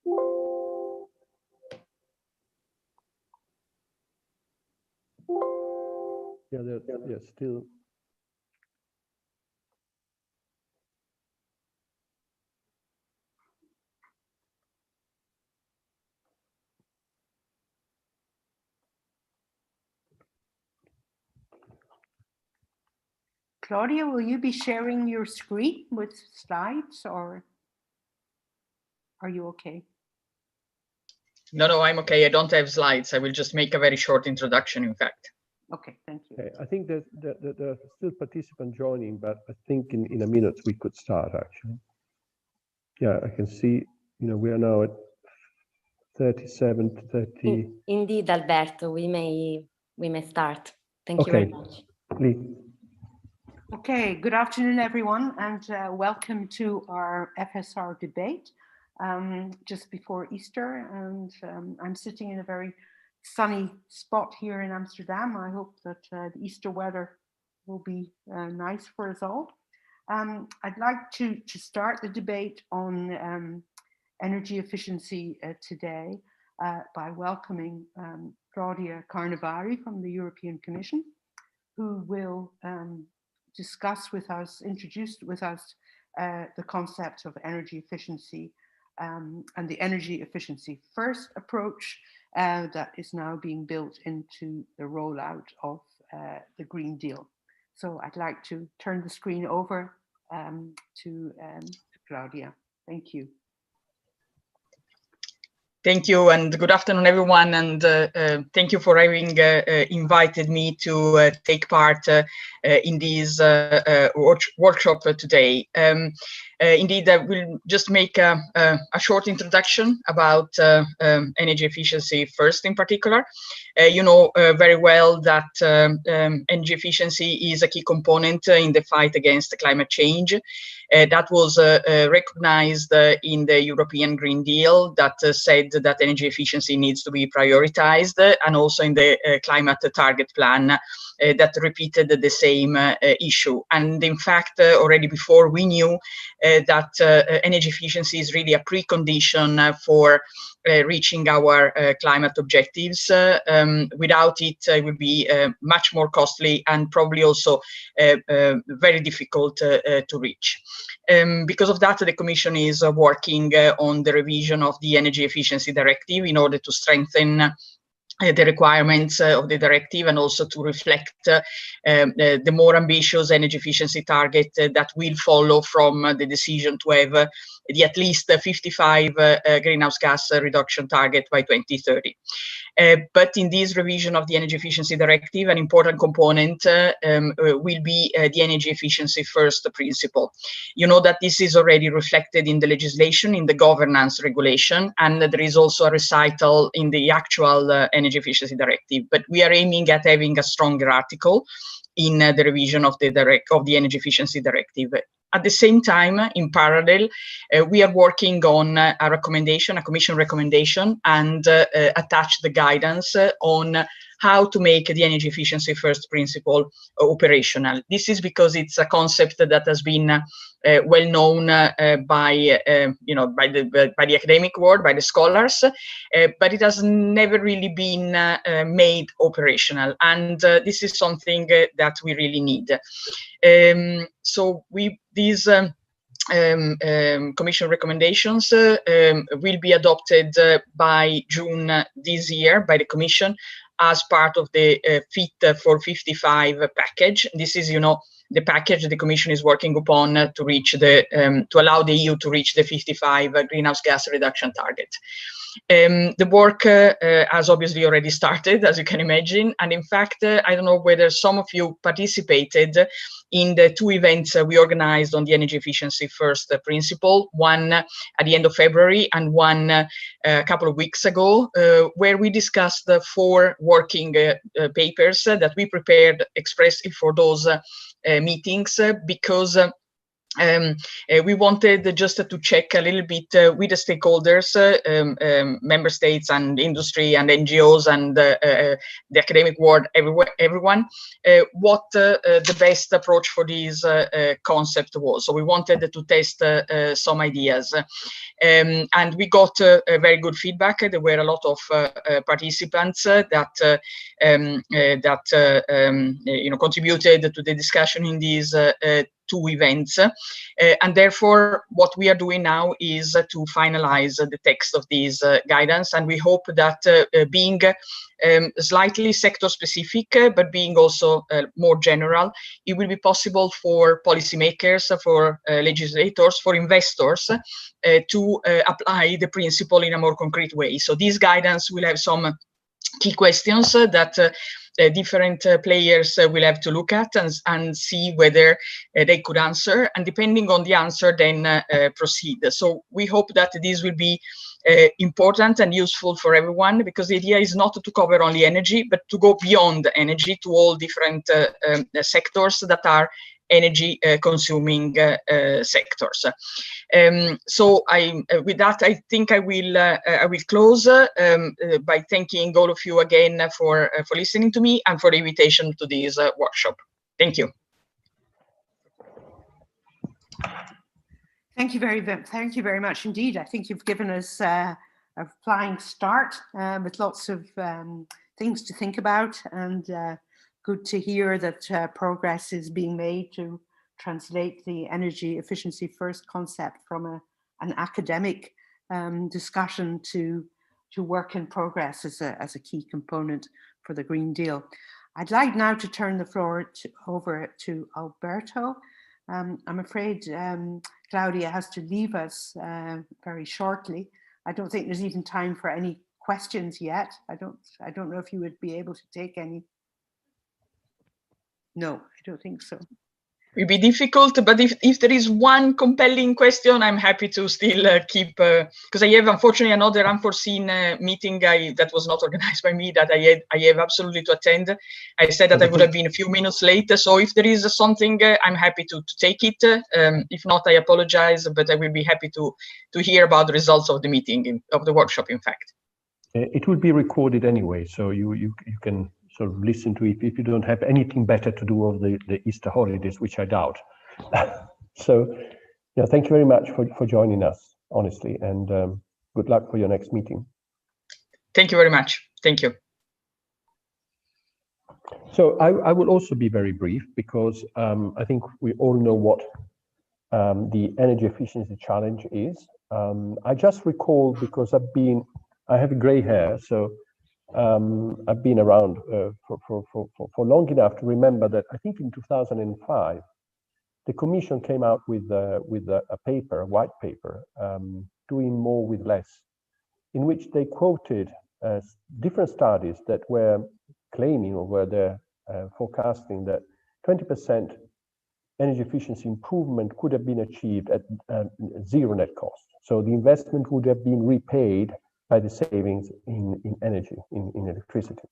Yeah, they're still. Claudia, will you be sharing your screen with slides, or are you okay? No, I'm okay. I don't have slides. I will just make a very short introduction, in fact. Okay, thank you. Okay, I think that there are still participants joining, but I think in a minute we could start, actually. Yeah, I can see, we are now at 37 to 30. Indeed, Alberto, we may start. Thank you very much. Lee. Okay, good afternoon, everyone, and welcome to our FSR debate just before Easter. And I'm sitting in a very sunny spot here in Amsterdam. I hope that the Easter weather will be nice for us all. I'd like to start the debate on energy efficiency today by welcoming Claudia Carnevali from the European Commission, who will introduce with us the concept of energy efficiency and the energy efficiency first approach that is now being built into the rollout of the Green Deal. So I'd like to turn the screen over to Claudia. Thank you. Thank you, and good afternoon, everyone. And thank you for having invited me to take part in this workshop today. Indeed, I will just make a short introduction about energy efficiency first in particular. You know very well that energy efficiency is a key component in the fight against climate change. That was recognized in the European Green Deal that said that energy efficiency needs to be prioritized, and also in the climate target plan that repeated the same issue. And in fact, already before, we knew that energy efficiency is really a precondition for reaching our climate objectives. Without it, it would be much more costly and probably also very difficult to reach. Because of that, the Commission is working on the revision of the Energy Efficiency Directive in order to strengthen the requirements of the directive, and also to reflect the more ambitious energy efficiency target that will follow from the decision to have the at least 55 greenhouse gas reduction target by 2030. But in this revision of the Energy Efficiency Directive, an important component will be the energy efficiency first principle. You know that this is already reflected in the legislation, in the governance regulation, and there is also a recital in the actual Energy Efficiency Directive. But we are aiming at having a stronger article in the revision of the Energy Efficiency Directive. At the same time, in parallel, we are working on a recommendation, a Commission recommendation, and attach the guidance on how to make the energy efficiency first principle operational. This is because it's a concept that has been well known by the academic world, by the scholars, but it has never really been made operational, and this is something that we really need. So these Commission recommendations will be adopted by June this year by the Commission as part of the Fit for 55 package. This is, the package the Commission is working upon to reach to allow the EU to reach the 55 greenhouse gas reduction target. The work has obviously already started, as you can imagine, and in fact, I don't know whether some of you participated in the two events we organized on the energy efficiency first principle, one at the end of February and one a couple of weeks ago, where we discussed the 4 working papers that we prepared expressly for those meetings, because We wanted just to check a little bit with the stakeholders, member states and industry and NGOs and the academic world, everyone, what the best approach for this concept was. So we wanted to test some ideas. And we got very good feedback. There were a lot of participants that contributed to the discussion in these 2 events, and therefore what we are doing now is to finalize the text of these guidance, and we hope that being slightly sector specific, but being also more general, it will be possible for policymakers, for legislators, for investors to apply the principle in a more concrete way. So this guidance will have some key questions that different players will have to look at and see whether they could answer, and depending on the answer, then proceed. So we hope that this will be important and useful for everyone, because the idea is not to cover only energy, but to go beyond energy to all different sectors that are energy consuming sectors. So with that, I think I will close by thanking all of you again for listening to me and for the invitation to this workshop. Thank you. Thank you very much indeed. I think you've given us a flying start with lots of things to think about, and good to hear that progress is being made to translate the energy efficiency first concept from an academic discussion to work in progress as a key component for the Green Deal. I'd like now to turn the floor over to Alberto. I'm afraid Claudia has to leave us very shortly. I don't think there's even time for any questions yet. I don't know if you would be able to take any. No, I don't think so. It will be difficult, but if there is one compelling question, I'm happy to still keep, because I have unfortunately another unforeseen meeting that was not organized by me that I have absolutely to attend. I said that I would have been a few minutes late, so if there is something, I'm happy to take it. If not, I apologize, but I will be happy to hear about the results of the meeting, of the workshop, in fact. It will be recorded anyway, so you can sort of listen to it if you don't have anything better to do over the Easter holidays, which I doubt. So, yeah, thank you very much for joining us, honestly, and good luck for your next meeting. Thank you very much. Thank you. So I will also be very brief, because I think we all know what the energy efficiency challenge is. I just recall, because I have gray hair, so I've been around for long enough to remember that I think in 2005, the Commission came out with a paper, a white paper, doing more with less, in which they quoted different studies that were claiming, or were there forecasting, that 20% energy efficiency improvement could have been achieved at zero net cost. So the investment would have been repaid by the savings in energy, in electricity.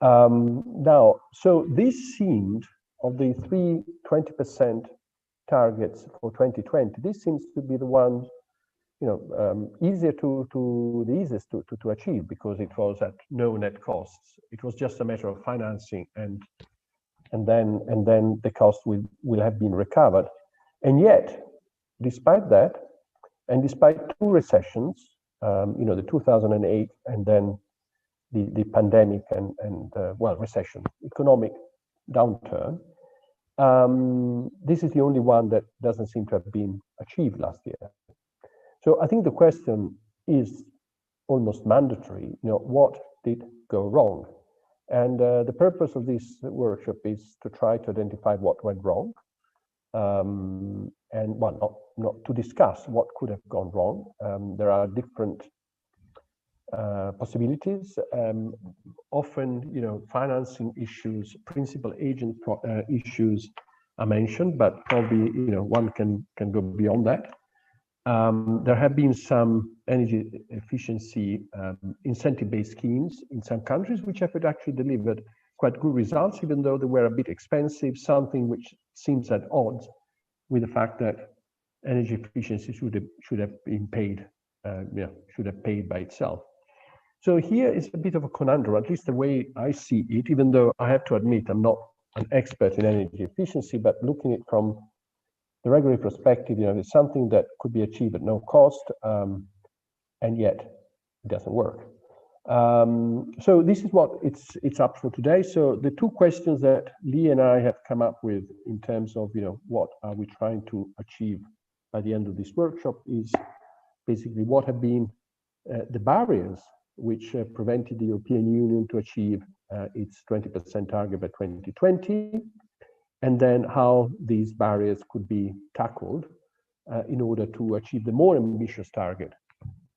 Now, so this seemed, of the 20% targets for 2020, this seems to be the one, easiest to achieve, because it was at no net costs. It was just a matter of financing, and then the cost will have been recovered. And yet, despite that, and despite 2 recessions, the 2008 and then the pandemic and recession, economic downturn, this is the only one that doesn't seem to have been achieved last year. So I think the question is almost mandatory, what did go wrong? And the purpose of this workshop is to try to identify what went wrong, and not to discuss what could have gone wrong. There are different possibilities. Often, financing issues, principal agent issues are mentioned, but probably one can go beyond that. There have been some energy efficiency incentive-based schemes in some countries which have actually delivered quite good results, even though they were a bit expensive, something which seems at odds with the fact that energy efficiency should have been paid, should have paid by itself. So here is a bit of a conundrum, at least the way I see it, even though I have to admit I'm not an expert in energy efficiency, but looking at it from the regulatory perspective, it's something that could be achieved at no cost, and yet it doesn't work. So this is what it's up for today. So the two questions that Lee and I have come up with in terms of what are we trying to achieve by the end of this workshop is basically what have been the barriers which prevented the European Union to achieve its 20% target by 2020, and then how these barriers could be tackled in order to achieve the more ambitious target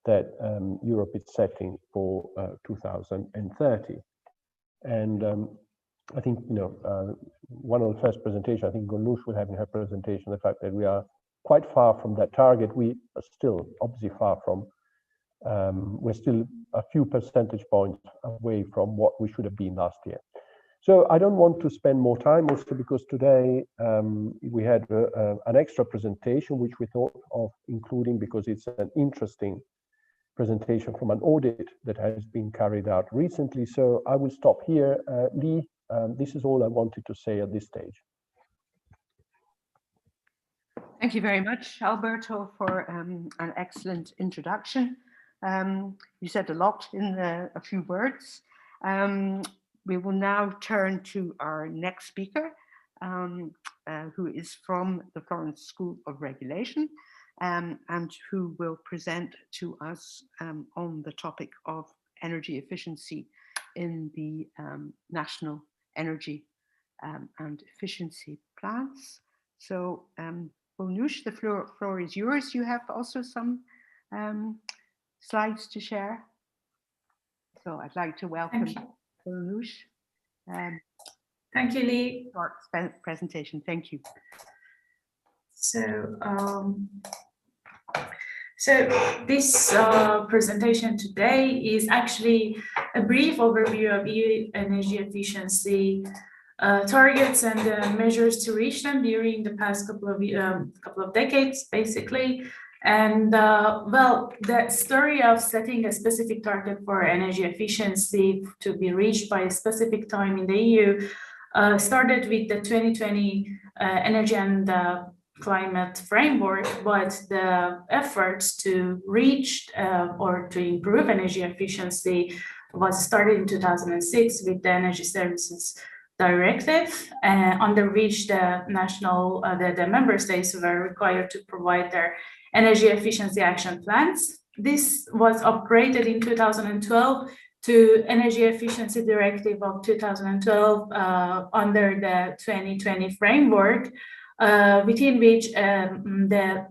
that Europe is setting for 2030. And I think, one of the first presentations, I think Golnush will have in her presentation, the fact that we are quite far from that target. We are still obviously far from, we're still a few percentage points away from what we should have been last year. So I don't want to spend more time, also because today we had an extra presentation, which we thought of including because it's an interesting presentation from an audit that has been carried out recently. So I will stop here. Lee, this is all I wanted to say at this stage. Thank you very much, Alberto, for an excellent introduction. You said a lot in a few words. We will now turn to our next speaker, who is from the Florence School of Regulation, and who will present to us on the topic of energy efficiency in the national energy and efficiency plans. So, Golnush, the floor is yours. You have also some slides to share. So I'd like to welcome Golnush. Thank you, Lee. Short presentation. Thank you. So this presentation today is actually a brief overview of EU energy efficiency targets and measures to reach them during the past couple of decades, basically. And well, the story of setting a specific target for energy efficiency to be reached by a specific time in the EU started with the 2020 energy and climate framework, but the efforts to reach or to improve energy efficiency was started in 2006 with the Energy Services Directive, under which the member states were required to provide their energy efficiency action plans. This was upgraded in 2012 to Energy Efficiency Directive of 2012 under the 2020 framework, within which the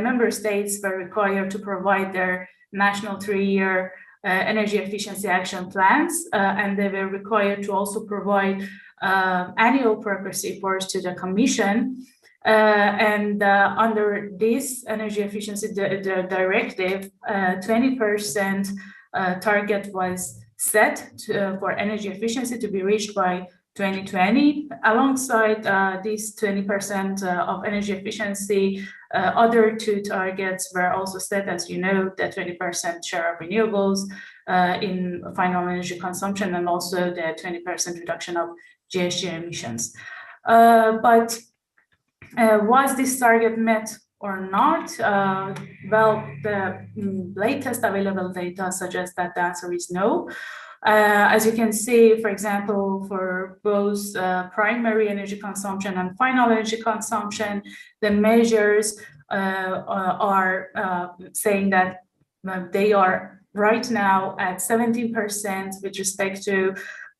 member states were required to provide their national 3-year energy efficiency action plans, and they were required to also provide annual progress reports to the Commission. And under this energy efficiency directive, 20% target was set for energy efficiency to be reached by 2020. Alongside this 20% of energy efficiency, other two targets were also set, as you know, the 20% share of renewables in final energy consumption, and also the 20% reduction of GHG emissions. But was this target met or not? Well, the latest available data suggests that the answer is no. As you can see, for example, for both primary energy consumption and final energy consumption, the measures are saying that they are right now at 17% with respect to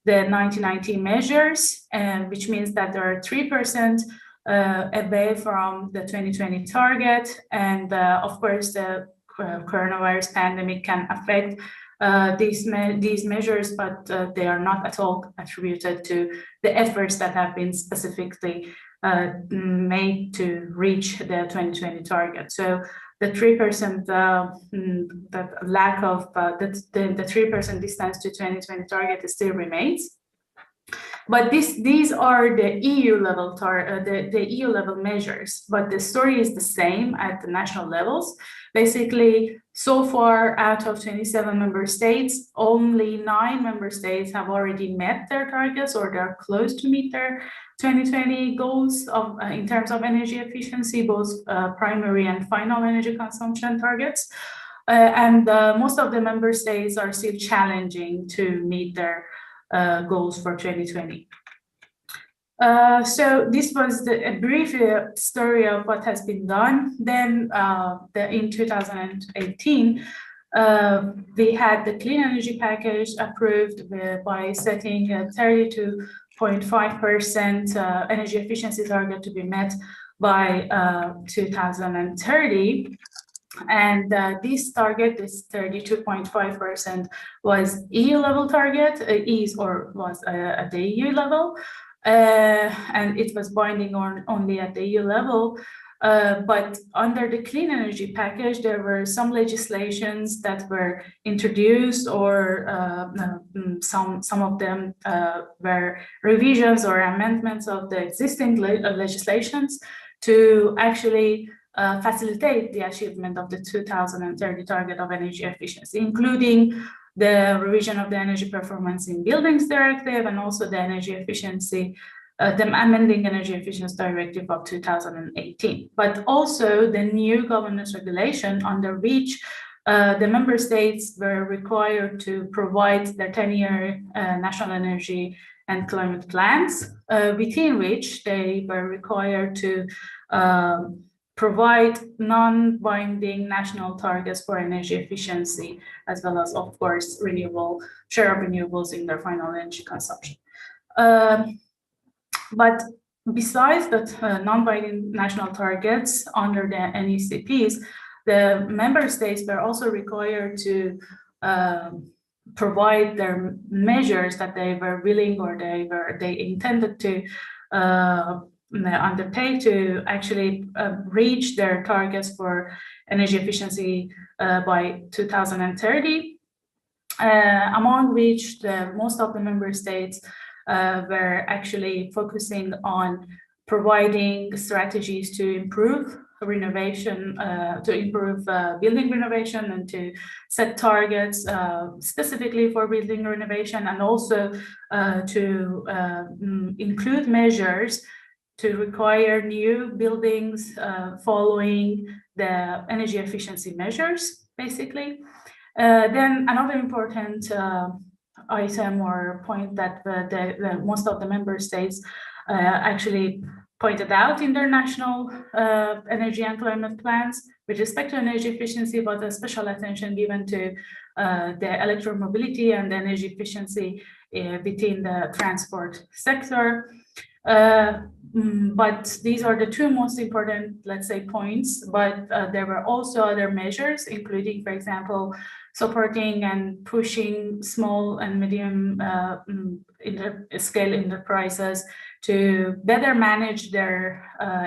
the 1990 measures, which means that there are 3% away from the 2020 target. And of course, the coronavirus pandemic can affect these measures, but they are not at all attributed to the efforts that have been specifically made to reach the 2020 target. So the 3%, that lack of the 3% distance to 2020 target still remains. But these are the EU level the EU level measures, but the story is the same at the national levels. Basically, so far out of 27 member states, only 9 member states have already met their targets or they're close to meet their 2020 goals of in terms of energy efficiency, both primary and final energy consumption targets. And most of the member states are still challenging to meet their goals for 2020. So this was a brief story of what has been done. Then in 2018, we had the clean energy package approved by setting a 32.5% energy efficiency target to be met by 2030. And this target, this 32.5%, was EU level target, was at the EU level, and it was binding only at the EU level. But under the clean energy package, there were some legislations that were introduced, or some of them were revisions or amendments of the existing legislations to actually facilitate the achievement of the 2030 target of energy efficiency, including the revision of the Energy Performance in Buildings Directive and also the energy efficiency, the amending Energy Efficiency Directive of 2018. But also the new governance regulation under which the member states were required to provide their 10-year national energy and climate plans, within which they were required to provide non-binding national targets for energy efficiency, as well as, of course, share of renewables in their final energy consumption. But besides that non-binding national targets under the NECPs, the member states were also required to provide their measures that they were willing or they intended to undertake to actually reach their targets for energy efficiency by 2030, among which most of the member states were actually focusing on providing strategies to improve renovation, to improve building renovation, and to set targets specifically for building renovation, and also to include measures to require new buildings following the energy efficiency measures, basically. Then another important item or point that most of the member states actually pointed out in their national energy and climate plans with respect to energy efficiency, but a special attention given to the electromobility and the energy efficiency within the transport sector. But these are the two most important, let's say, points. But there were also other measures, including, for example, supporting and pushing small and medium scale enterprises to better manage their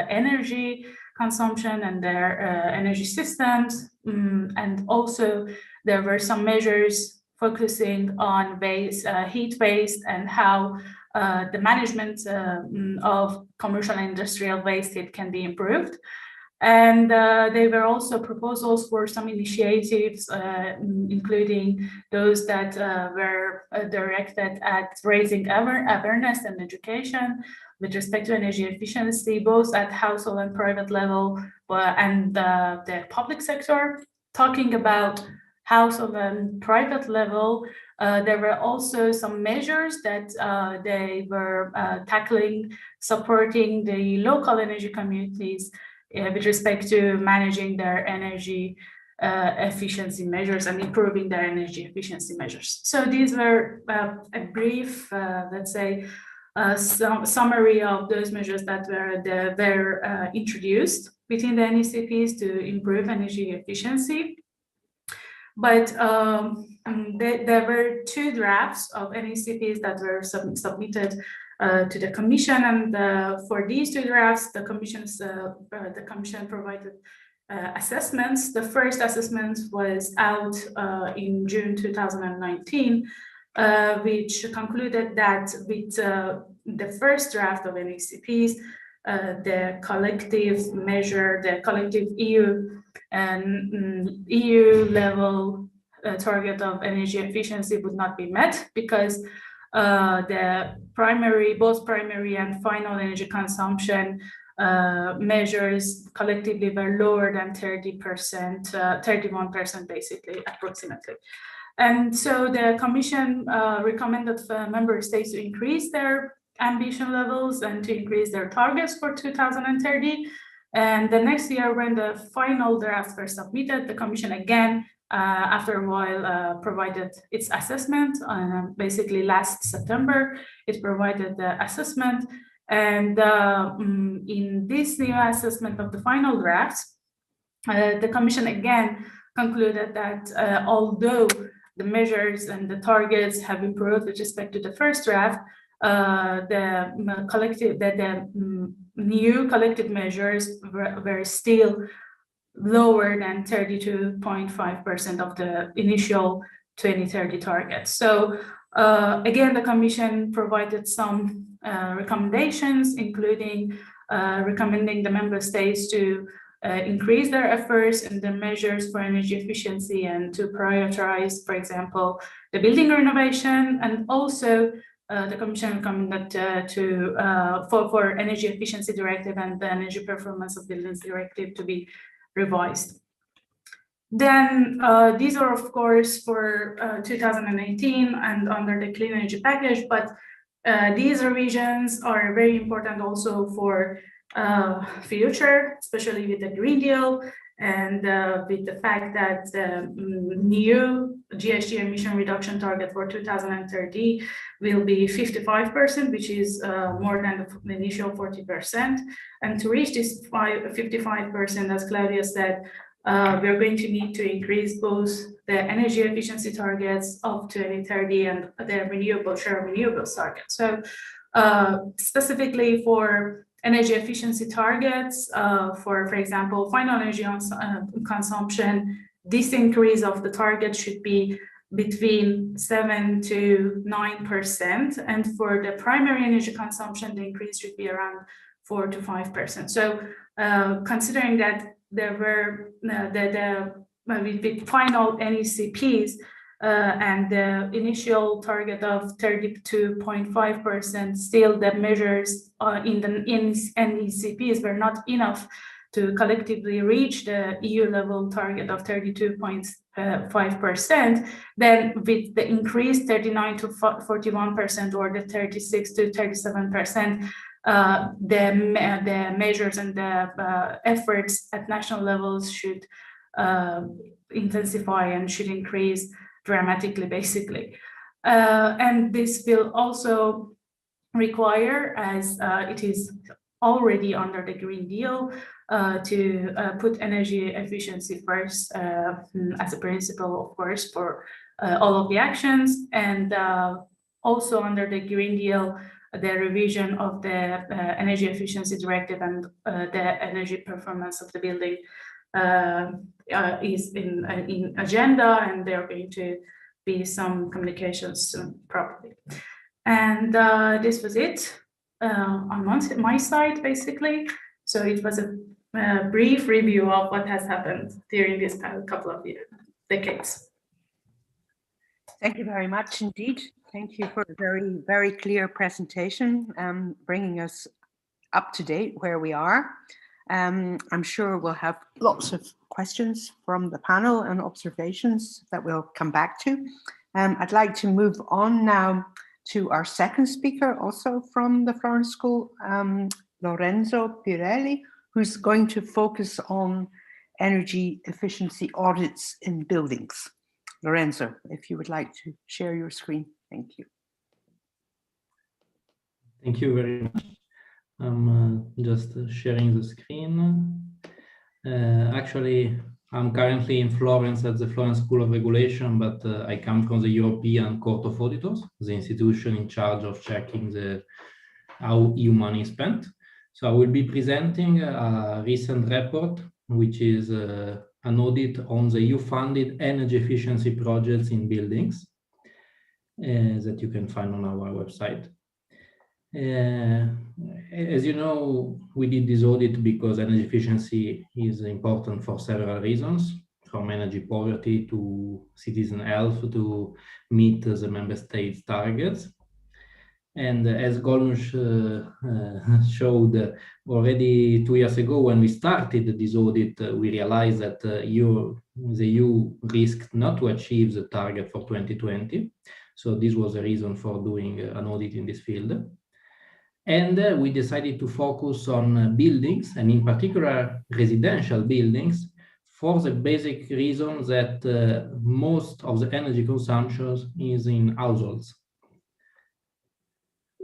energy consumption and their energy systems. And also there were some measures focusing on heat waste and how the management of commercial and industrial waste heat can be improved. And there were also proposals for some initiatives, including those that were directed at raising awareness and education with respect to energy efficiency, both at household and private level, and the public sector. Talking about household and private level, there were also some measures that they were tackling, supporting the local energy communities with respect to managing their energy efficiency measures and improving their energy efficiency measures. So these were a brief, let's say, summary of those measures that were introduced within the NECPs to improve energy efficiency. But there were 2 drafts of NECPs that were submitted to the Commission, and for these 2 drafts, the Commission provided assessments. The first assessment was out in June 2019, which concluded that with the first draft of NECPs, the collective measure, the collective EU and EU level target of energy efficiency would not be met because the both primary and final energy consumption measures collectively were lower than 30%, 31% basically, approximately. And so the Commission recommended member states to increase their ambition levels and to increase their targets for 2030. And the next year, when the final drafts were submitted, the Commission again, after a while, provided its assessment. Basically, last September, it provided the assessment. And in this new assessment of the final drafts, the Commission again concluded that although the measures and the targets have improved with respect to the first draft, the new collective measures were still lower than 32.5% of the initial 2030 targets. So again, the Commission provided some recommendations, including recommending the member states to increase their efforts and the measures for energy efficiency and to prioritize, for example, the building renovation, and also the Commission recommended for Energy Efficiency Directive and the Energy Performance of Buildings Directive to be revised. Then these are, of course, for 2018 and under the Clean Energy Package, but these revisions are very important also for future, especially with the Green Deal and with the fact that the new GHG emission reduction target for 2030 will be 55%, which is more than the initial 40%. And to reach this 55%, as Claudia said, we're going to need to increase both the energy efficiency targets of 2030 and the share of renewables target. So specifically for energy efficiency targets, for example, final energy consumption, this increase of the target should be between 7 to 9%. And for the primary energy consumption, the increase should be around 4 to 5%. So considering that there were with final NECPs and the initial target of 32.5%, still the measures in the NECPs were not enough to collectively reach the EU level target of 32.5%, then with the increased 39 to 41% or the 36 to 37%, the measures and the efforts at national levels should intensify and should increase dramatically, basically. And this will also require, as it is already under the Green Deal, to put energy efficiency first as a principle, of course, for all of the actions. And also under the Green Deal, the revision of the Energy Efficiency Directive and the energy performance of the building is in agenda, and there are going to be some communications soon, probably. And this was it on my side, basically. So it was a brief review of what has happened during this couple of decades. Thank you very much indeed. Thank you for a very, very clear presentation, bringing us up to date where we are. I'm sure we'll have lots of questions from the panel and observations that we'll come back to. I'd like to move on now to our second speaker, also from the Florence School, Lorenzo Pirelli, who's going to focus on energy efficiency audits in buildings. Lorenzo, if you would like to share your screen. Thank you. Thank you very much. I'm just sharing the screen. Actually, I'm currently in Florence at the Florence School of Regulation, but I come from the European Court of Auditors, the institution in charge of checking how EU money is spent. So I will be presenting a recent report, which is an audit on the EU-funded energy efficiency projects in buildings. that you can find on our website. As you know, we did this audit because energy efficiency is important for several reasons, from energy poverty to citizen health to meet the member states' targets. And as Golnush showed already 2 years ago, when we started this audit, we realized that the EU risked not to achieve the target for 2020. So this was a reason for doing an audit in this field. And we decided to focus on buildings, and in particular residential buildings, for the basic reason that most of the energy consumption is in households.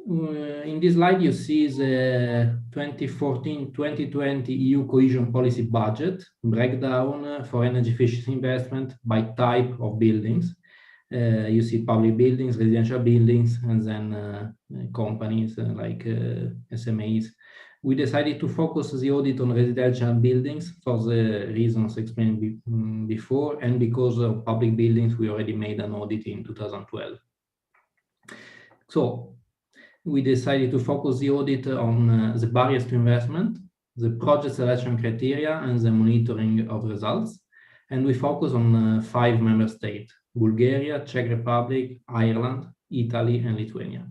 In this slide, you see the 2014-2020 EU cohesion policy budget breakdown for energy efficiency investment by type of buildings. You see public buildings, residential buildings, and then companies like SMEs. We decided to focus the audit on residential buildings for the reasons explained before, and because of public buildings, we already made an audit in 2012. So we decided to focus the audit on the barriers to investment, the project selection criteria, and the monitoring of results. And we focus on 5 member states: Bulgaria, Czech Republic, Ireland, Italy, and Lithuania.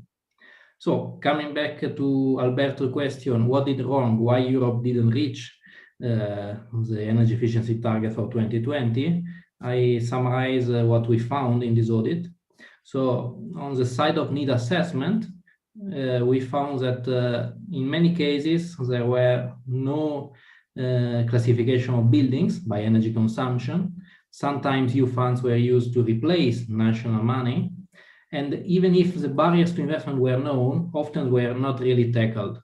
So coming back to Alberto's question, what did wrong? Why Europe didn't reach the energy efficiency target for 2020? I summarize what we found in this audit. So on the side of need assessment, we found that in many cases there were no classification of buildings by energy consumption. Sometimes EU funds were used to replace national money. And even if the barriers to investment were known, often were not really tackled.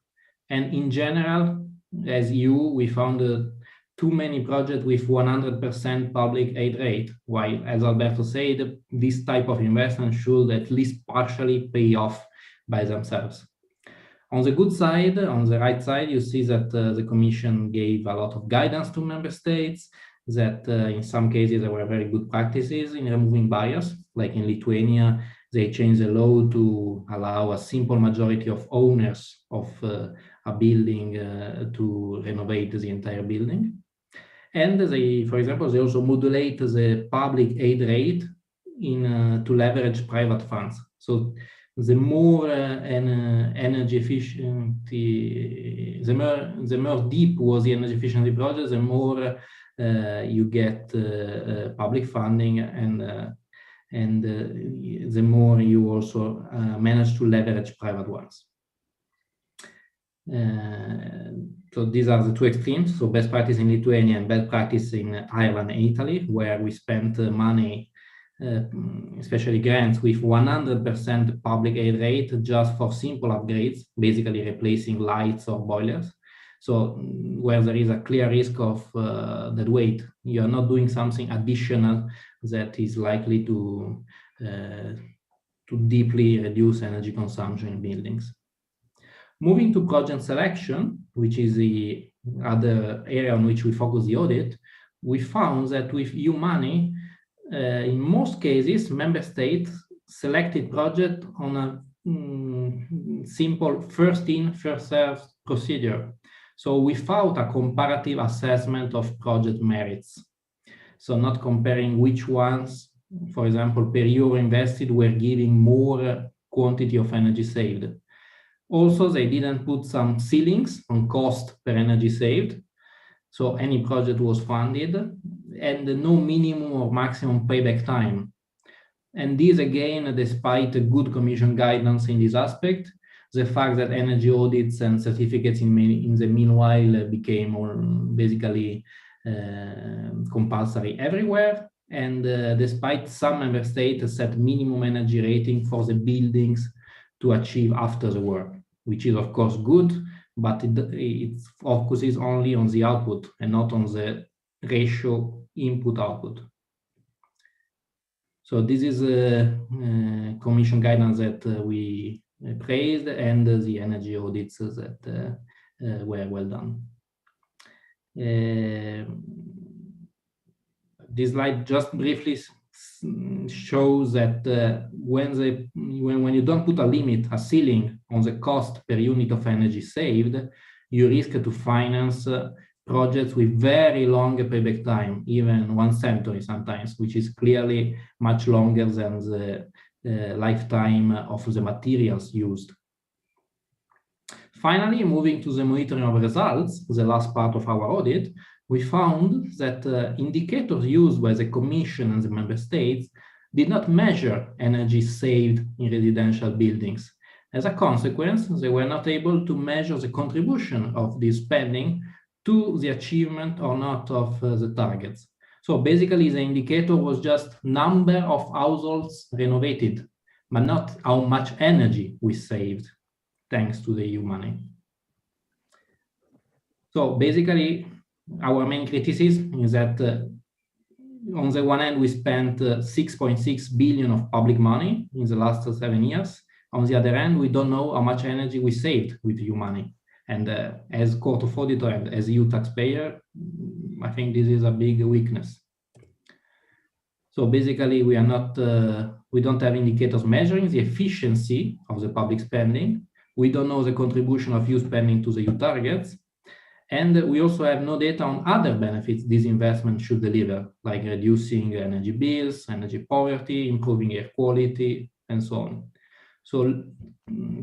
And in general, as EU, we found too many projects with 100% public aid rate, while, as Alberto said, this type of investment should at least partially pay off by themselves. On the good side, on the right side, you see that the Commission gave a lot of guidance to member states, that in some cases there were very good practices in removing barriers, like in Lithuania, they changed the law to allow a simple majority of owners of a building to renovate the entire building. And they, for example, they also modulate the public aid rate to leverage private funds. So the more energy efficiency, the more deep was the energy efficiency project, the more you get public funding, and the more you also manage to leverage private ones. So these are the two extremes. So best practice in Lithuania and best practice in Ireland and Italy, where we spent money, especially grants, with 100% public aid rate just for simple upgrades, basically replacing lights or boilers. So where there is a clear risk of that, wait, you are not doing something additional that is likely to deeply reduce energy consumption in buildings. Moving to project selection, which is the other area on which we focus the audit, we found that with EU money, in most cases, member states selected project on a simple first in, first served procedure. So without a comparative assessment of project merits. So not comparing which ones, for example, per euro invested were giving more quantity of energy saved. Also, they didn't put some ceilings on cost per energy saved. So any project was funded, and no minimum or maximum payback time. And this again, despite a good Commission guidance in this aspect, the fact that energy audits and certificates in the meanwhile became basically compulsory everywhere. And despite some member states set minimum energy rating for the buildings to achieve after the work, which is of course good, but it focuses only on the output and not on the ratio input-output. So this is a Commission guidance that we praised, and the energy audits that were well done. This slide just briefly shows that when you don't put a limit, a ceiling on the cost per unit of energy saved, you risk to finance projects with very long payback time, even 1 century sometimes, which is clearly much longer than the lifetime of the materials used. Finally, moving to the monitoring of results, the last part of our audit, we found that indicators used by the Commission and the Member States did not measure energy saved in residential buildings. As a consequence, they were not able to measure the contribution of this spending to the achievement or not of the targets. So basically, the indicator was just number of households renovated, but not how much energy we saved thanks to the EU money. So basically, our main criticism is that on the one hand, we spent 6.6 billion of public money in the last 7 years. On the other hand, we don't know how much energy we saved with EU money. And as Court of Auditor and as EU taxpayer, I think this is a big weakness. So basically, we don't have indicators measuring the efficiency of the public spending. We don't know the contribution of EU spending to the EU targets. And we also have no data on other benefits this investment should deliver, like reducing energy bills, energy poverty, improving air quality, and so on. So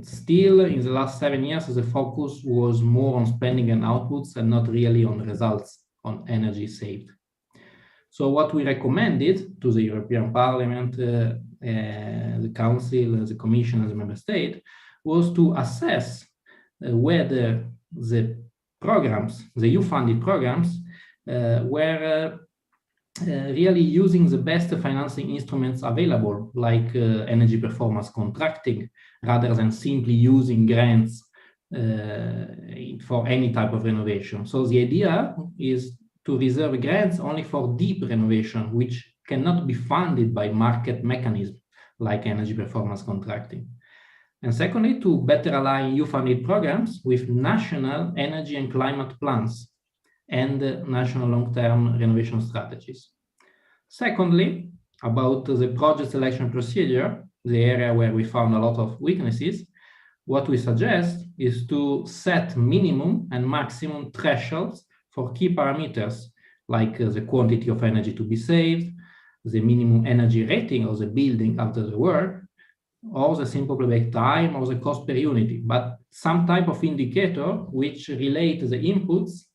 still, in the last 7 years, the focus was more on spending and outputs and not really on results, on energy saved. So what we recommended to the European Parliament, the Council, the Commission, and the Member State was to assess whether the programs, the EU-funded programs, were really using the best financing instruments available, like energy performance contracting, rather than simply using grants for any type of renovation. So the idea is to reserve grants only for deep renovation, which cannot be funded by market mechanisms like energy performance contracting. And secondly, to better align EU-funded programs with national energy and climate plans and national long-term renovation strategies. Secondly, about the project selection procedure, the area where we found a lot of weaknesses, what we suggest is to set minimum and maximum thresholds for key parameters, like the quantity of energy to be saved, the minimum energy rating of the building after the work, or the simple payback time, or the cost per unit, but some type of indicator which relate the inputs,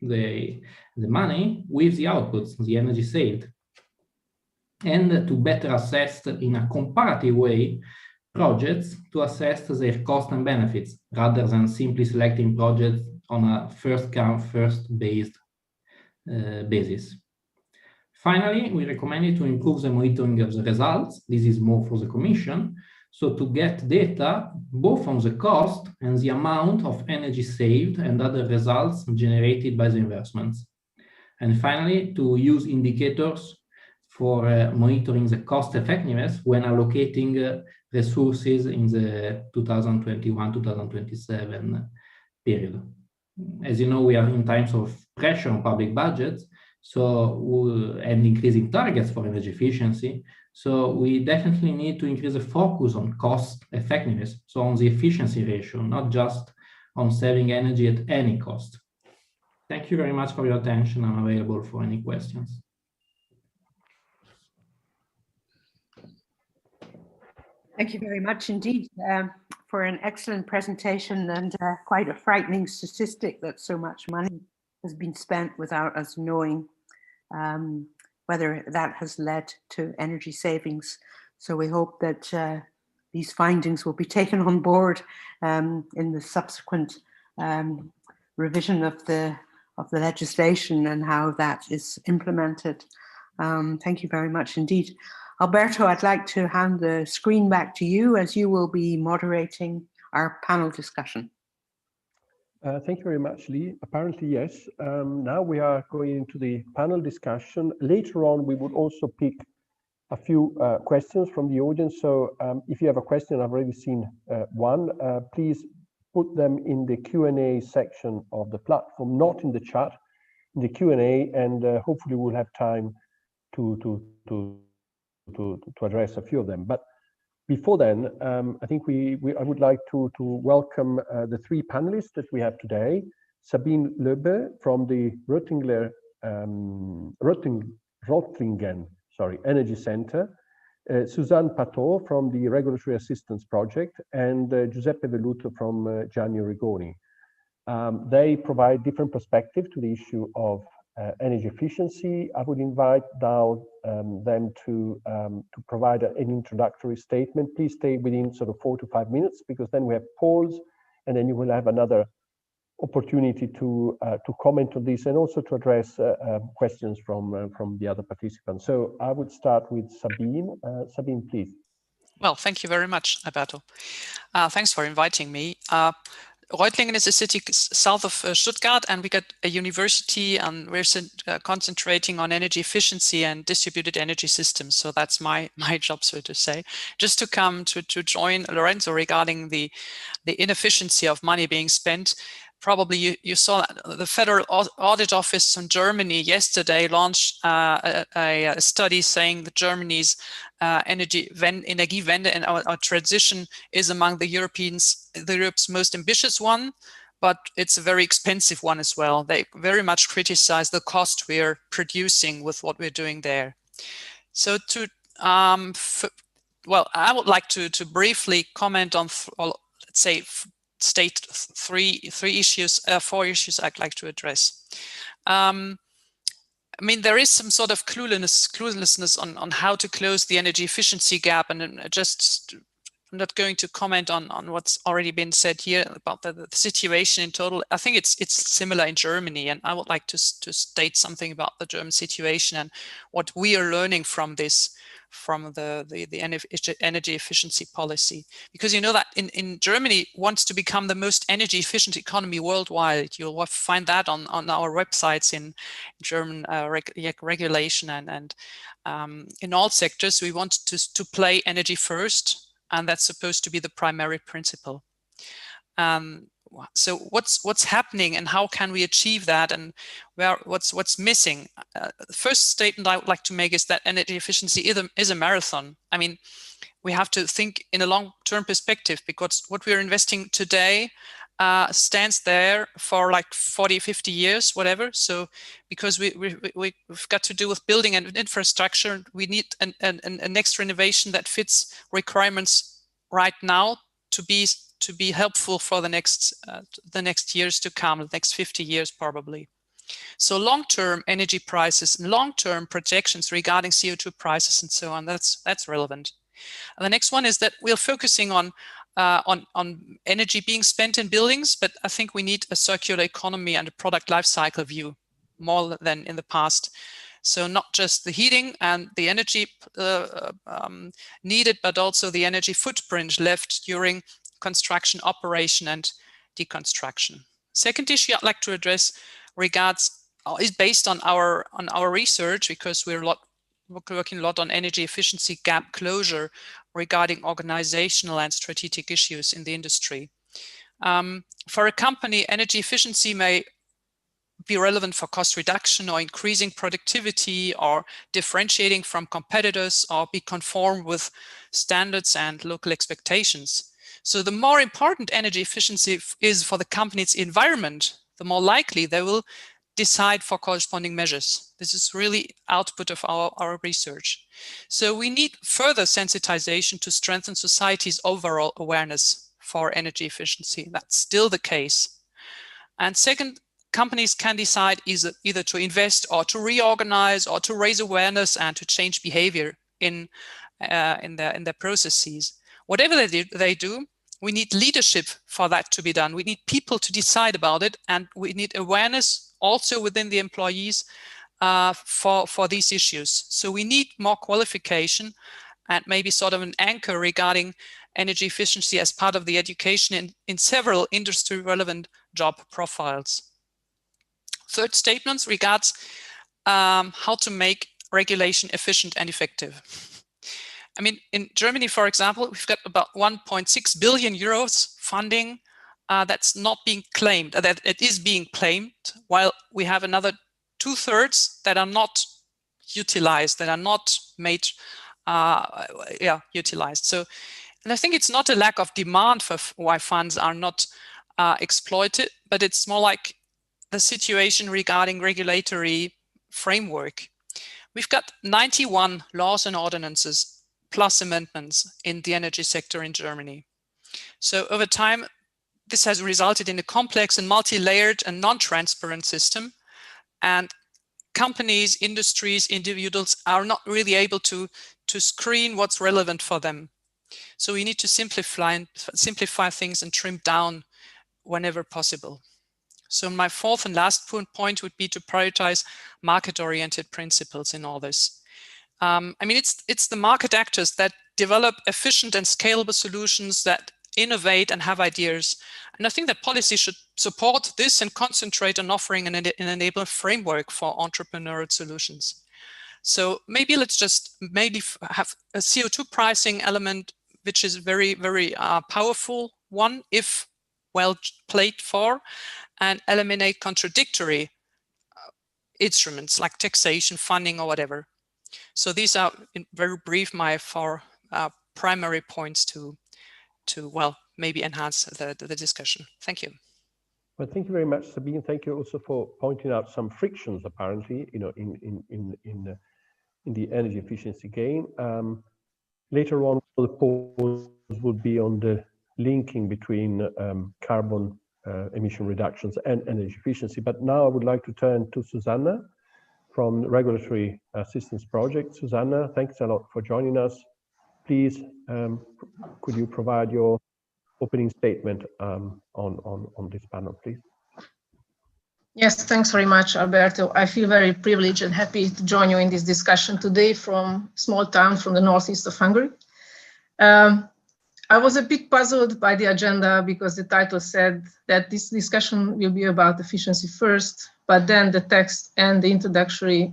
the money, with the outputs, the energy saved. And to better assess in a comparative way projects to assess their cost and benefits, rather than simply selecting projects on a first-come, first-based basis. Finally, we recommend to improve the monitoring of the results. This is more for the Commission. So to get data both on the cost and the amount of energy saved and other results generated by the investments. And finally, to use indicators for monitoring the cost effectiveness when allocating resources in the 2021-2027 period. As you know, we are in times of pressure on public budgets, and increasing targets for energy efficiency. So we definitely need to increase the focus on cost effectiveness, so on the efficiency ratio, not just on saving energy at any cost. Thank you very much for your attention. I'm available for any questions. Thank you very much indeed for an excellent presentation and quite a frightening statistic that so much money has been spent without us knowing whether that has led to energy savings. So we hope that these findings will be taken on board in the subsequent revision of the legislation and how that is implemented. Thank you very much indeed. Alberto, I'd like to hand the screen back to you as you will be moderating our panel discussion. Thank you very much, Lee. Apparently, yes. Now we are going into the panel discussion. Later on, we would also pick a few questions from the audience. So if you have a question, I've already seen one, please put them in the Q&A section of the platform, not in the chat, in the Q&A, and hopefully we'll have time to to address a few of them. But before then, I think I would like to welcome the three panelists that we have today. Sabine Löbe from the Rottlingen Energy Center, Suzanne Pateau from the Regulatory Assistance Project, and Giuseppe Velluto from Gianni Rigoni. They provide different perspectives to the issue of energy efficiency. I would invite now them to provide an introductory statement. Please stay within sort of 4 to 5 minutes, because then we have polls, and then you will have another opportunity to comment on this and also to address questions from the other participants. So I would start with Sabine. Sabine, please. Well, thank you very much, Alberto. Thanks for inviting me. Reutlingen is a city south of Stuttgart, and we got a university, and we're concentrating on energy efficiency and distributed energy systems. So that's my job, so to say. Just to come to join Lorenzo regarding the inefficiency of money being spent. Probably you saw the Federal Audit Office in Germany yesterday launched a study saying that Germany's Energiewende and our transition is among Europe's most ambitious one, but it's a very expensive one as well. They very much criticize the cost we're producing with what we're doing there. So well, I would like to briefly comment on, let's say, state four issues I'd like to address. I mean, there is some sort of cluelessness on how to close the energy efficiency gap, and I'm not going to comment on what's already been said here about the situation in total. I think it's similar in Germany, and I would like to state something about the German situation and what we are learning from this, from the energy efficiency policy. Because you know that in Germany wants to become the most energy efficient economy worldwide. You'll find that on our websites in German regulation, and in all sectors we want to play energy first, and that's supposed to be the primary principle. So what's happening, and how can we achieve that, and what's missing? The first statement I would like to make is that energy efficiency is a marathon. I mean, we have to think in a long-term perspective, because what we're investing today stands there for like 40, 50 years, whatever. So because we've got to do with building an infrastructure, we need a next renovation that fits requirements right now to be helpful for the next years to come, the next 50 years probably. So long-term energy prices, long-term projections regarding CO2 prices and so on, that's relevant. And the next one is that we're focusing on energy being spent in buildings, but I think we need a circular economy and a product life cycle view more than in the past. So not just the heating and the energy needed, but also the energy footprint left during construction, operation, and deconstruction. Second issue I'd like to address is based on our research, because we're working a lot on energy efficiency gap closure regarding organizational and strategic issues in the industry. For a company, energy efficiency may be relevant for cost reduction or increasing productivity or differentiating from competitors or be conformed with standards and local expectations. So the more important energy efficiency is for the company's environment, the more likely they will decide for corresponding measures. This is really output of our research. So we need further sensitization to strengthen society's overall awareness for energy efficiency. That's still the case. And second, companies can decide either to invest or to reorganize or to raise awareness and to change behavior in their processes. Whatever they do, we need leadership for that to be done. We need people to decide about it, and we need awareness also within the employees for these issues. So we need more qualification and maybe sort of an anchor regarding energy efficiency as part of the education in several industry relevant job profiles. Third statement regards how to make regulation efficient and effective. I mean, in Germany, for example, we've got about 1.6 billion euros funding that's not being claimed, that it is being claimed, while we have another 2/3 that are not utilized, that are not made utilized. So, and I think it's not a lack of demand for why funds are not exploited, but it's more like the situation regarding regulatory framework. We've got 91 laws and ordinances plus amendments in the energy sector in Germany. So over time, this has resulted in a complex and multi-layered and non-transparent system. And companies, industries, individuals are not really able to screen what's relevant for them. So we need to simplify things and trim down whenever possible. So my fourth and last point would be to prioritize market-oriented principles in all this. I mean, it's the market actors that develop efficient and scalable solutions, that innovate and have ideas. And I think that policy should support this and concentrate on offering an enabling framework for entrepreneurial solutions. So maybe let's just have a CO2 pricing element, which is very, very powerful one, if well played for, and eliminate contradictory instruments like taxation, funding, or whatever. So these are, in very brief, my four primary points to well, maybe enhance the discussion. Thank you. Well, thank you very much, Sabine. Thank you also for pointing out some frictions, apparently, you know, in the energy efficiency game. Later on, the pause will be on the linking between carbon emission reductions and energy efficiency. But now I would like to turn to Susanna from the Regulatory Assistance Project. Susanna, thanks a lot for joining us. Please, could you provide your opening statement on this panel, please? Yes, thanks very much, Alberto. I feel very privileged and happy to join you in this discussion today from a small town from the northeast of Hungary. I was a bit puzzled by the agenda because the title said that this discussion will be about efficiency first, but then the text and the introductory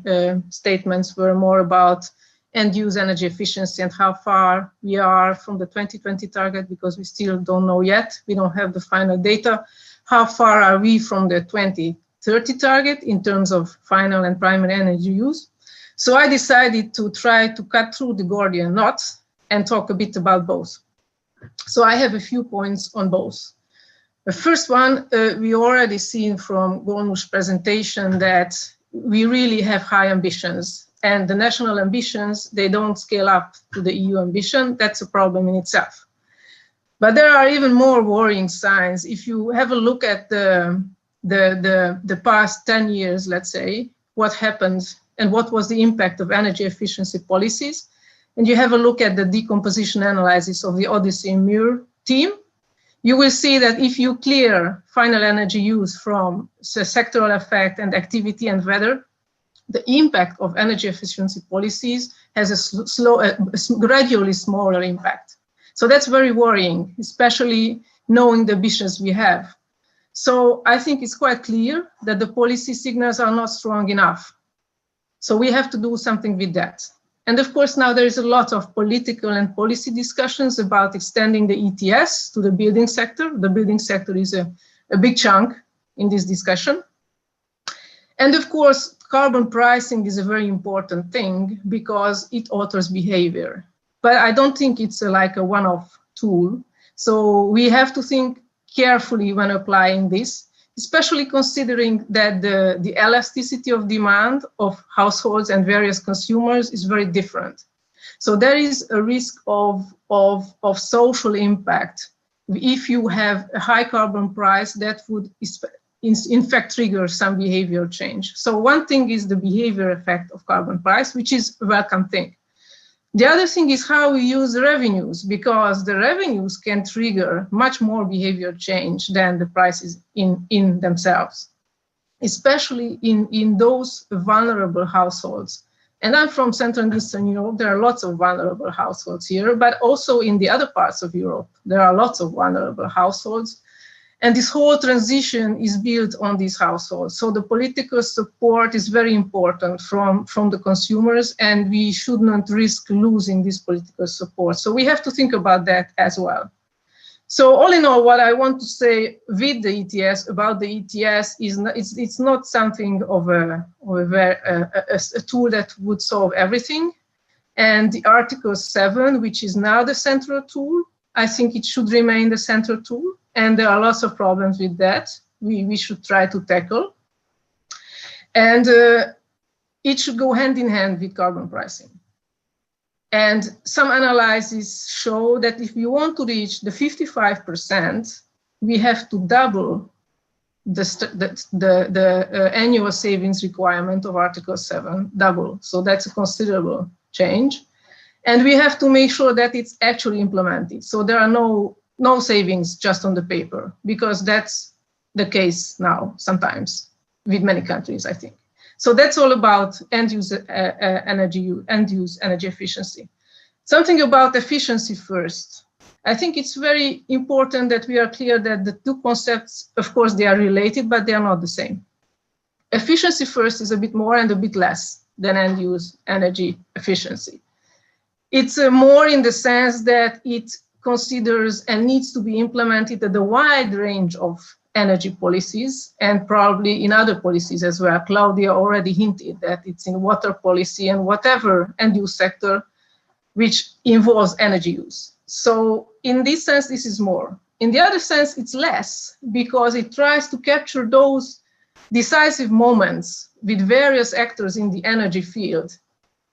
statements were more about end-use energy efficiency and how far we are from the 2020 target, because we still don't know yet. We don't have the final data. How far are we from the 2030 target in terms of final and primary energy use? So I decided to try to cut through the Gordian knot and talk a bit about both. So I have a few points on both. The first one, we already seen from Gornu's presentation that we really have high ambitions, and the national ambitions, they don't scale up to the EU ambition. That's a problem in itself. But there are even more worrying signs. If you have a look at the past 10 years, let's say, what happened and what was the impact of energy efficiency policies, and you have a look at the decomposition analysis of the Odyssey and Muir team, you will see that if you clear final energy use from sectoral effect and activity and weather, the impact of energy efficiency policies has a gradually smaller impact. So that's very worrying, especially knowing the ambitions we have. So I think it's quite clear that the policy signals are not strong enough. So we have to do something with that. And of course, now there is a lot of political and policy discussions about extending the ETS to the building sector. The building sector is a big chunk in this discussion. And of course, carbon pricing is a very important thing because it alters behavior. But I don't think it's like a one-off tool. So we have to think carefully when applying this, especially considering that the elasticity of demand of households and various consumers is very different. So there is a risk of social impact. If you have a high carbon price, that would in fact trigger some behavior change. So one thing is the behavior effect of carbon price, which is a welcome thing. The other thing is how we use the revenues, because the revenues can trigger much more behavior change than the prices in themselves, especially in those vulnerable households. And I'm from Central and Eastern Europe. There are lots of vulnerable households here, but also in the other parts of Europe, there are lots of vulnerable households. And this whole transition is built on these households. So the political support is very important from the consumers, and we should not risk losing this political support. So we have to think about that as well. So all in all, what I want to say with the ETS, about the ETS, is it's not something of a tool that would solve everything. And the Article 7, which is now the central tool, I think it should remain the central tool. And there are lots of problems with that we should try to tackle. And it should go hand in hand with carbon pricing. And some analyses show that if we want to reach the 55%, we have to double the annual savings requirement of Article 7, double. So that's a considerable change. And we have to make sure that it's actually implemented. So there are no savings just on the paper, because that's the case now sometimes with many countries, I think. So that's all about end-use energy efficiency. Something about efficiency first. I think it's very important that we are clear that the two concepts, of course, they are related, but they are not the same. Efficiency first is a bit more and a bit less than end-use energy efficiency. It's more in the sense that it considers and needs to be implemented at a wide range of energy policies, and probably in other policies as well. Claudia already hinted that it's in water policy and whatever end-use sector which involves energy use. So in this sense, this is more. In the other sense, it's less, because it tries to capture those decisive moments with various actors in the energy field,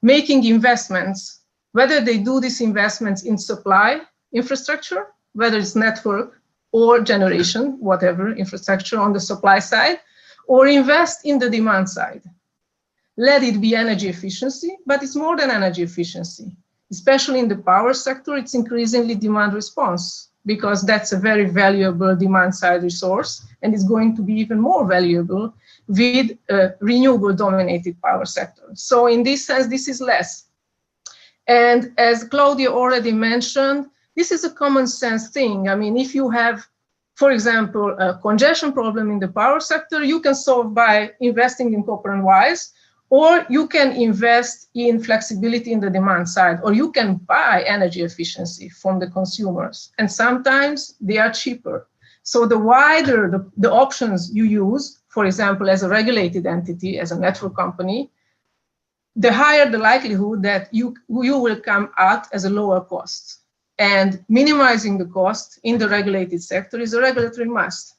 making investments, whether they do these investments in supply infrastructure, whether it's network or generation, whatever infrastructure on the supply side, or invest in the demand side. Let it be energy efficiency, but it's more than energy efficiency. Especially in the power sector, it's increasingly demand response, because that's a very valuable demand side resource, and it's going to be even more valuable with a renewable dominated power sector. So in this sense, this is less. And as Claudia already mentioned, this is a common sense thing. I mean, if you have, for example, a congestion problem in the power sector, you can solve by investing in copper and wires, or you can invest in flexibility in the demand side, or you can buy energy efficiency from the consumers. And sometimes they are cheaper. So the wider the options you use, for example, as a regulated entity, as a network company, the higher the likelihood that you will come out as a lower cost. And minimizing the cost in the regulated sector is a regulatory must.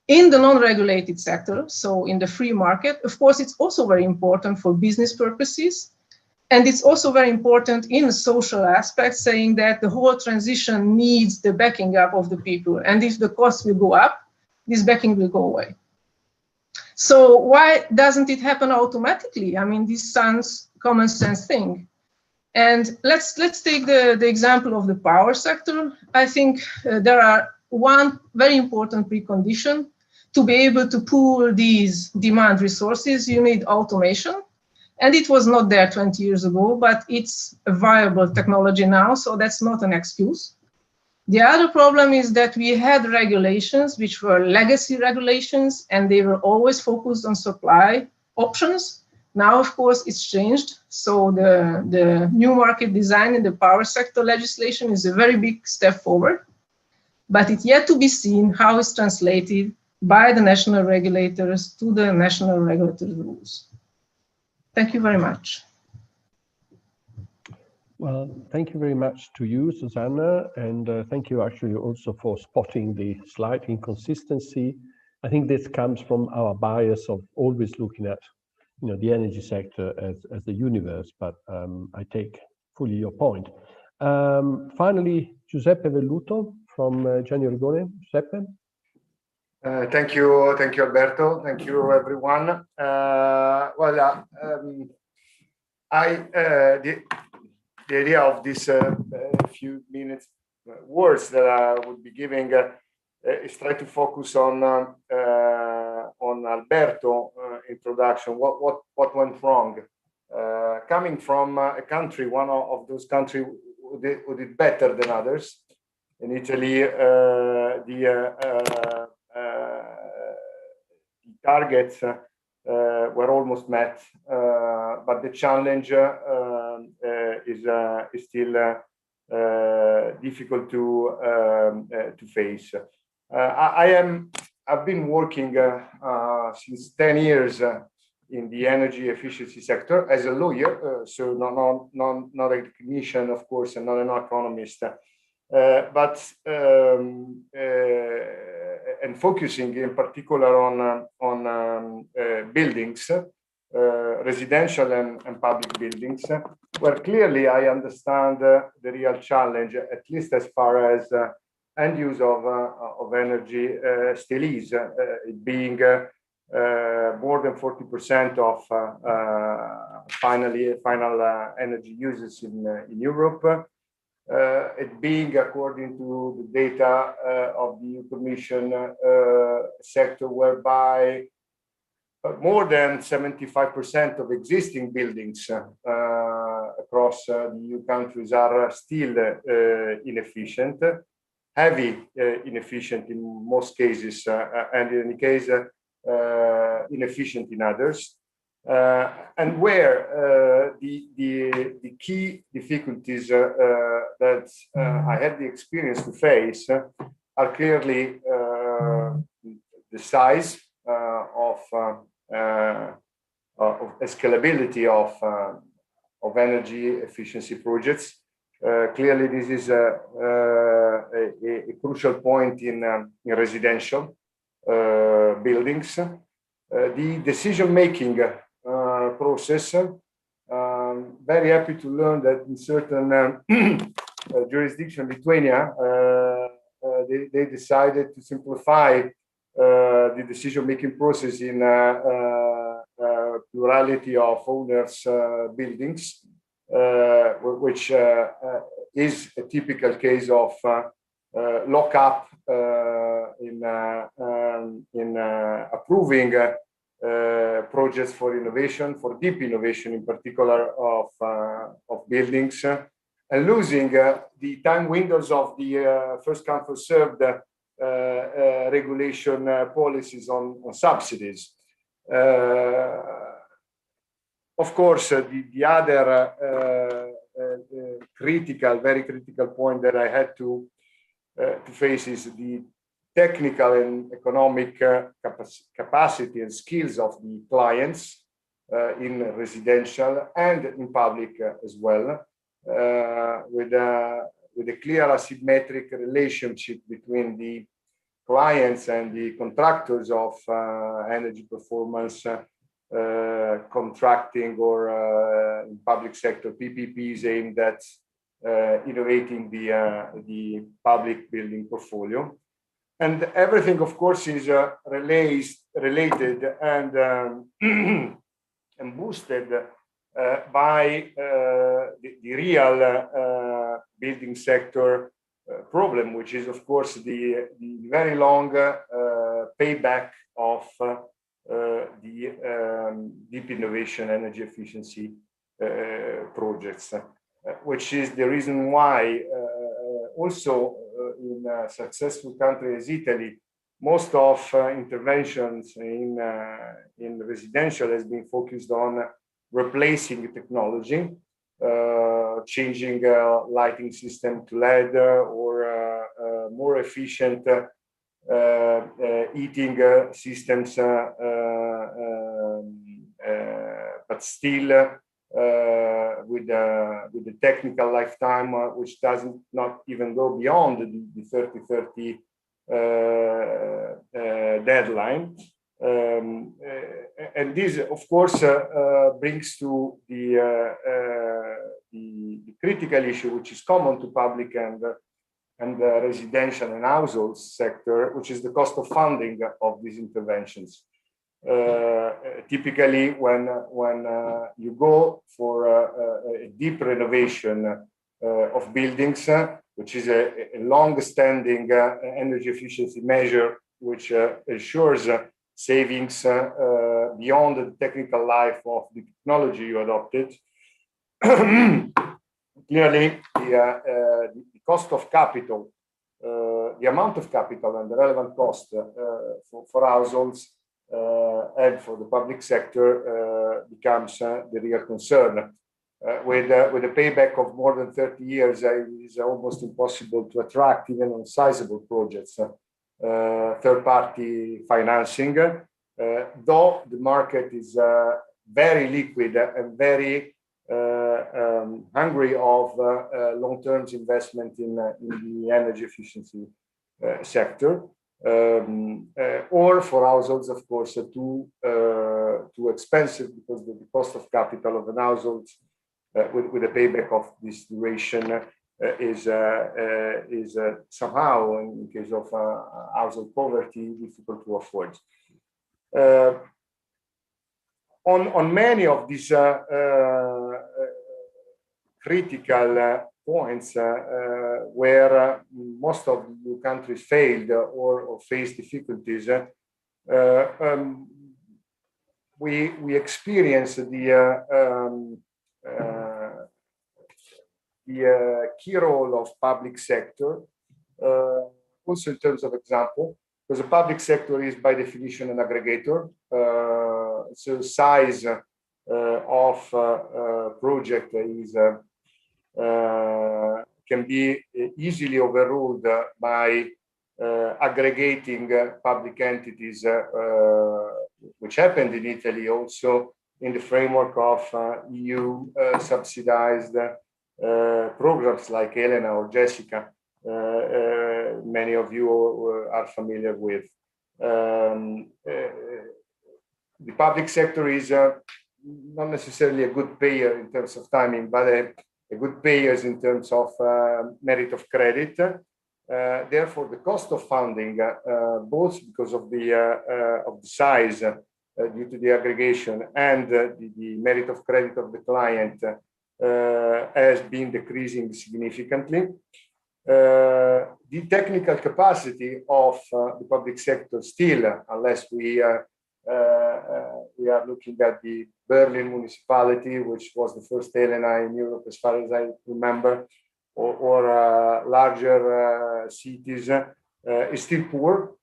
In the non-regulated sector, so in the free market, of course, it's also very important for business purposes. And it's also very important in social aspects, saying that the whole transition needs the backing up of the people. And if the costs will go up, this backing will go away. So why doesn't it happen automatically? I mean, this sounds common sense thing. And let's take the example of the power sector. I think there are one very important precondition. To be able to pool these demand resources, you need automation. And it was not there 20 years ago, but it's a viable technology now, so that's not an excuse. The other problem is that we had regulations which were legacy regulations, and they were always focused on supply options. Now, of course, it's changed. So the new market design in the power sector legislation is a very big step forward, but it's yet to be seen how it's translated by the national regulators to the national regulatory rules. Thank you very much. Well, thank you very much to you, Susanna, and thank you actually also for spotting the slight inconsistency. I think this comes from our bias of always looking at, the energy sector as the universe, but I take fully your point. Finally, Giuseppe Velluto from Genio Rigore. Giuseppe? Thank you, Alberto. Thank you, everyone. The idea of this few minutes words that I would be giving is try to focus on Alberto introduction. What went wrong? Coming from a country, one of those countries who did better than others. In Italy, the targets were almost met, but the challenge is still difficult to face. I've been working since 10 years in the energy efficiency sector as a lawyer, so not a technician, of course, and not an economist, but and focusing in particular on buildings, residential and public buildings, where clearly I understand the real challenge, at least as far as end use of energy still is, it being more than 40% of final energy uses in Europe. It being, according to the data of the EU Commission, sector whereby more than 75% of existing buildings across the EU countries are still inefficient, heavy inefficient in most cases, and in any case inefficient in others. And where the key difficulties that I had the experience to face are clearly the size of scalability of energy efficiency projects. Clearly, this is a crucial point in residential buildings. The decision-making process. Very happy to learn that in certain jurisdiction, Lithuania, they decided to simplify the decision-making process in plurality of owners' buildings, which is a typical case of lock-up in approving projects for innovation, for deep innovation in particular of buildings, and losing the time windows of the first come first served regulation policies on subsidies. Of course, the other very critical point that I had to face is the technical and economic capacity and skills of the clients in residential and in public as well, with a clear asymmetric relationship between the clients and the contractors of energy performance contracting or in public sector PPPs aimed at innovating the public building portfolio. And everything, of course, is related and and boosted by the real building sector problem, which is, of course, the very long payback of the deep innovation energy efficiency projects, which is the reason why also in a successful country as Italy, most of interventions in residential has been focused on replacing technology, changing lighting system to LED or more efficient heating systems, but still with the technical lifetime, which not even go beyond the 2030 deadline. And this, of course, brings to the critical issue, which is common to public and residential and household sector, which is the cost of funding of these interventions. Typically, when you go for a deep renovation of buildings, which is a long-standing energy efficiency measure, which ensures savings beyond the technical life of the technology you adopted. Clearly, the cost of capital, the amount of capital and the relevant cost for households and for the public sector becomes the real concern. With a payback of more than 30 years, it is almost impossible to attract even on sizable projects third-party financing, though the market is very liquid and very hungry of long-term investment in the energy efficiency sector, or for households, of course, too expensive because the cost of capital of an household with a payback of this duration is somehow, in case of household poverty, difficult to afford. On many of these critical points where most of the countries failed or faced difficulties, we experienced the key role of public sector, also in terms of example, because the public sector is by definition an aggregator. So size of project is can be easily overruled by aggregating public entities, which happened in Italy also in the framework of EU subsidized programs like Elena or Jessica. Many of you are familiar with. The public sector is not necessarily a good payer in terms of timing, but a good payer in terms of merit of credit. Therefore, the cost of funding, both because of the size due to the aggregation and the merit of credit of the client, has been decreasing significantly. The technical capacity of the public sector still, unless we are looking at the Berlin municipality, which was the first Elena in Europe, as far as I remember, or larger cities, is still poor.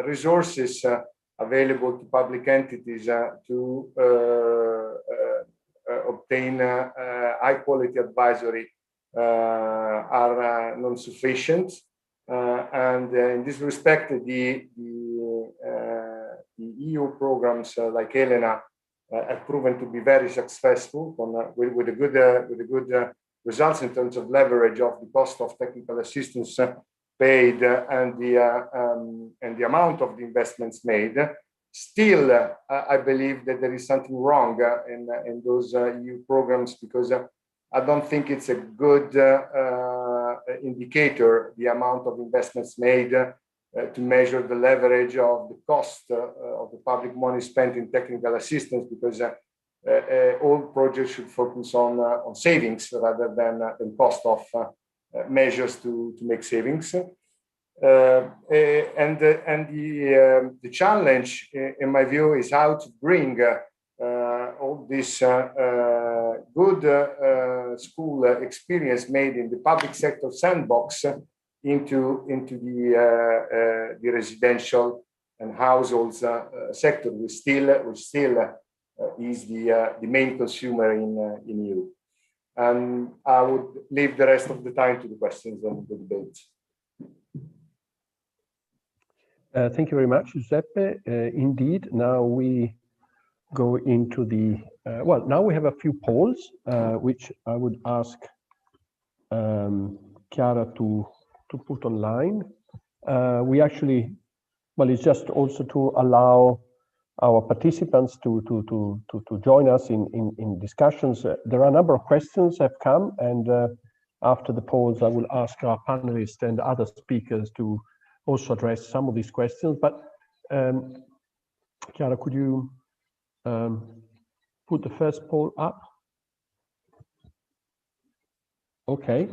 Resources available to public entities to obtain high quality advisory are non-sufficient. And in this respect, the EU programs like Elena have proven to be very successful with a good results in terms of leverage of the cost of technical assistance paid and the amount of the investments made. Still, I believe that there is something wrong in those EU programs, because I don't think it's a good indicator, the amount of investments made, to measure the leverage of the cost of the public money spent in technical assistance, because all projects should focus on savings rather than cost of measures to make savings. And the challenge, in my view, is how to bring all this good school experience made in the public sector sandbox into the residential and households sector, which still is the main consumer in EU. And I would leave the rest of the time to the questions and the debate. Thank you very much, Giuseppe. Indeed, now we go into the, well, now we have a few polls, which I would ask Chiara to put online. We actually, well, it's just also to allow our participants to join us in discussions. There are a number of questions that have come, and after the polls, I will ask our panelists and other speakers to also address some of these questions. But Chiara, could you put the first poll up? Okay.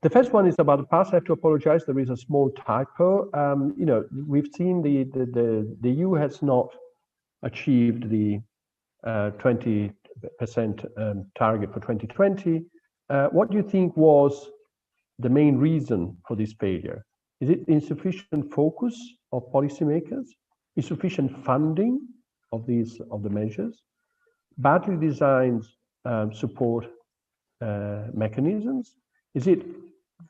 The first one is about the past. I have to apologize. There is a small typo. You know, we've seen the EU has not achieved the 20% target for 2020. What do you think was the main reason for this failure? Is it insufficient focus of policymakers? Insufficient funding of the measures? Badly designed support mechanisms? Is it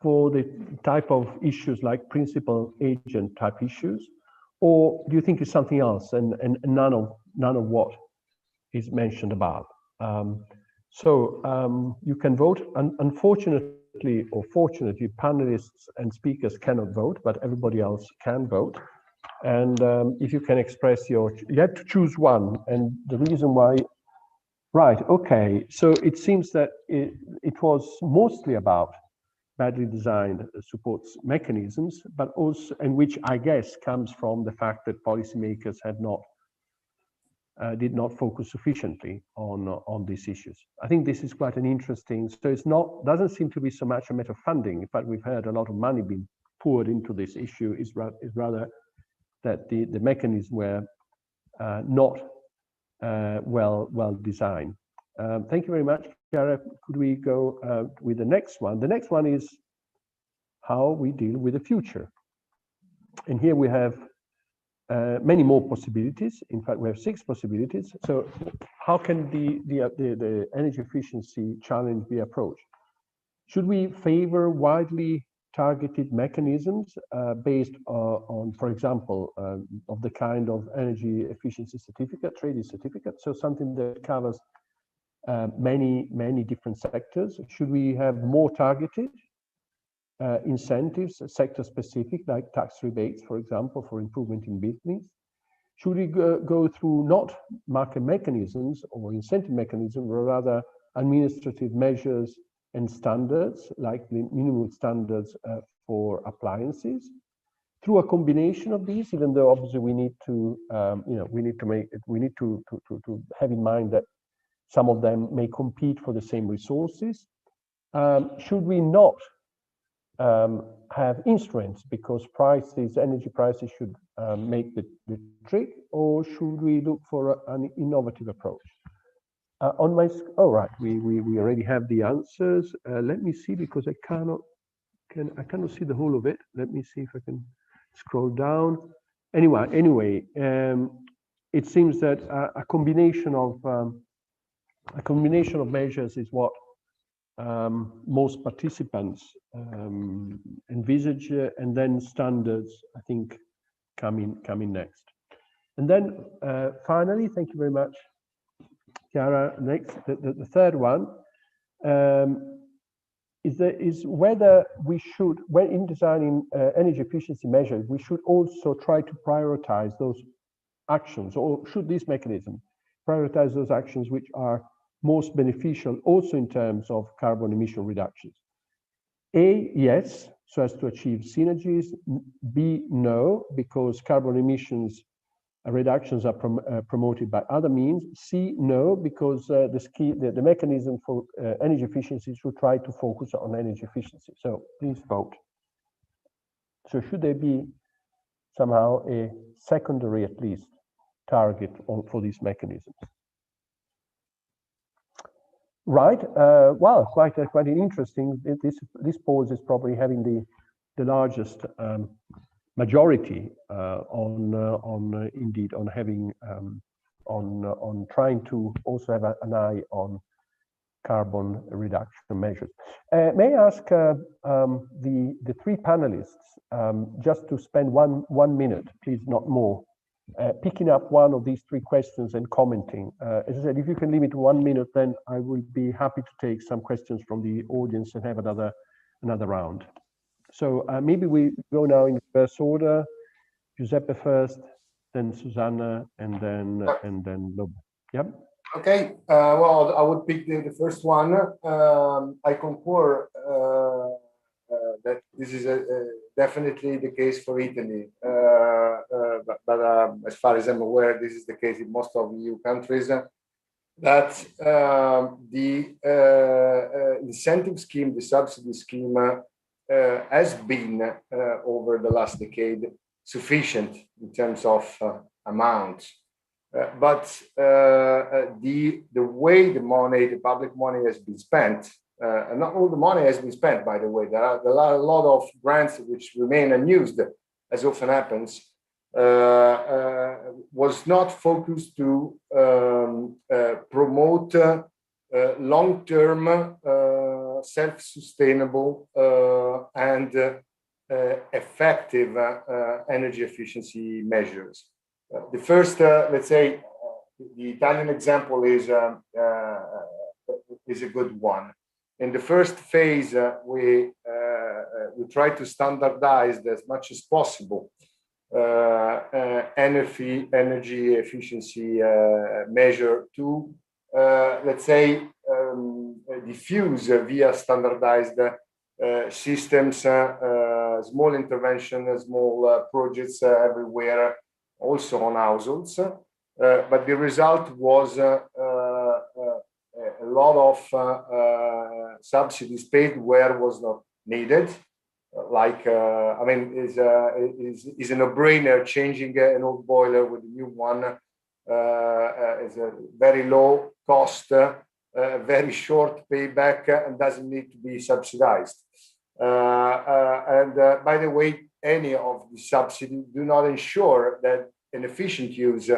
for the type of issues like principal agent type issues? or do you think it's something else and none of what is mentioned above? You can vote. Unfortunately or fortunately, panelists and speakers cannot vote, but everybody else can vote. And if you can express you have to choose one, and the reason why. Right, okay, so it seems that it was mostly about badly designed supports mechanisms, but also, and which I guess comes from the fact that policymakers had not, did not focus sufficiently on these issues. I think this is quite an interesting, so it's not, doesn't seem to be so much a matter of funding. In fact, we've heard a lot of money being poured into this issue, is rather that the mechanisms were not well designed. Thank you very much, Chiara. Could we go with the next one? The next one is how we deal with the future. And here we have many more possibilities. In fact, we have 6 possibilities. So how can the energy efficiency challenge be approached? Should we favor widely targeted mechanisms based on, for example, of the kind of energy efficiency certificate, trading certificate, so something that covers many different sectors? Should we have more targeted incentives, sector specific, like tax rebates, for example, for improvement in buildings? Should we go through not market mechanisms or incentive mechanisms, but rather administrative measures and standards, like the minimum standards for appliances? Through a combination of these, even though obviously we need to, we need to have in mind that some of them may compete for the same resources. Should we not have instruments because energy prices should make the trick, or should we look for an innovative approach? We already have the answers. Let me see, because I cannot see the whole of it. Let me see if I can scroll down. Anyway, it seems that a combination of measures is what most participants envisage, and then standards, I think, coming next. And then finally, thank you very much, Chiara. Next, the third one is whether we should, when in designing energy efficiency measures, we should also try to prioritize those actions, or should this mechanism prioritize those actions which are most beneficial also in terms of carbon emission reductions? A, yes, so as to achieve synergies. B, no, because carbon emissions reductions are promoted by other means. C, no, because the mechanism for energy efficiency should try to focus on energy efficiency. So please vote. So should there be somehow a secondary, at least, target for these mechanisms? Right. Well, quite interesting. This polls is probably having the largest majority on trying to also have an eye on carbon reduction measures. May I ask the 3 panelists just to spend one minute, please, not more, picking up one of these 3 questions and commenting. As I said, if you can limit to 1 minute, then I will be happy to take some questions from the audience and have another round. So maybe we go now in reverse order. Giuseppe first, then Susanna, and then Lobo. Yep. Okay. Well, I would pick the first one. I concur that this is definitely the case for Italy. But as far as I'm aware, this is the case in most of the EU countries. That the incentive scheme, the subsidy scheme, has been over the last decade sufficient in terms of amount, but the way the public money has been spent, and not all the money has been spent, by the way. There are a lot of grants which remain unused, as often happens, was not focused to promote long-term self-sustainable and effective energy efficiency measures. The first, let's say, the Italian example is a good one. In the first phase, we try to standardize as much as possible energy efficiency measure to, let's say, diffuse via standardized systems, small intervention, small projects everywhere, also on households. But the result was a lot of subsidies paid where was not needed. Like, I mean, is a no-brainer. Changing an old boiler with a new one is a very low cost, very short payback, and doesn't need to be subsidized. And by the way, any of the subsidies do not ensure that an efficient use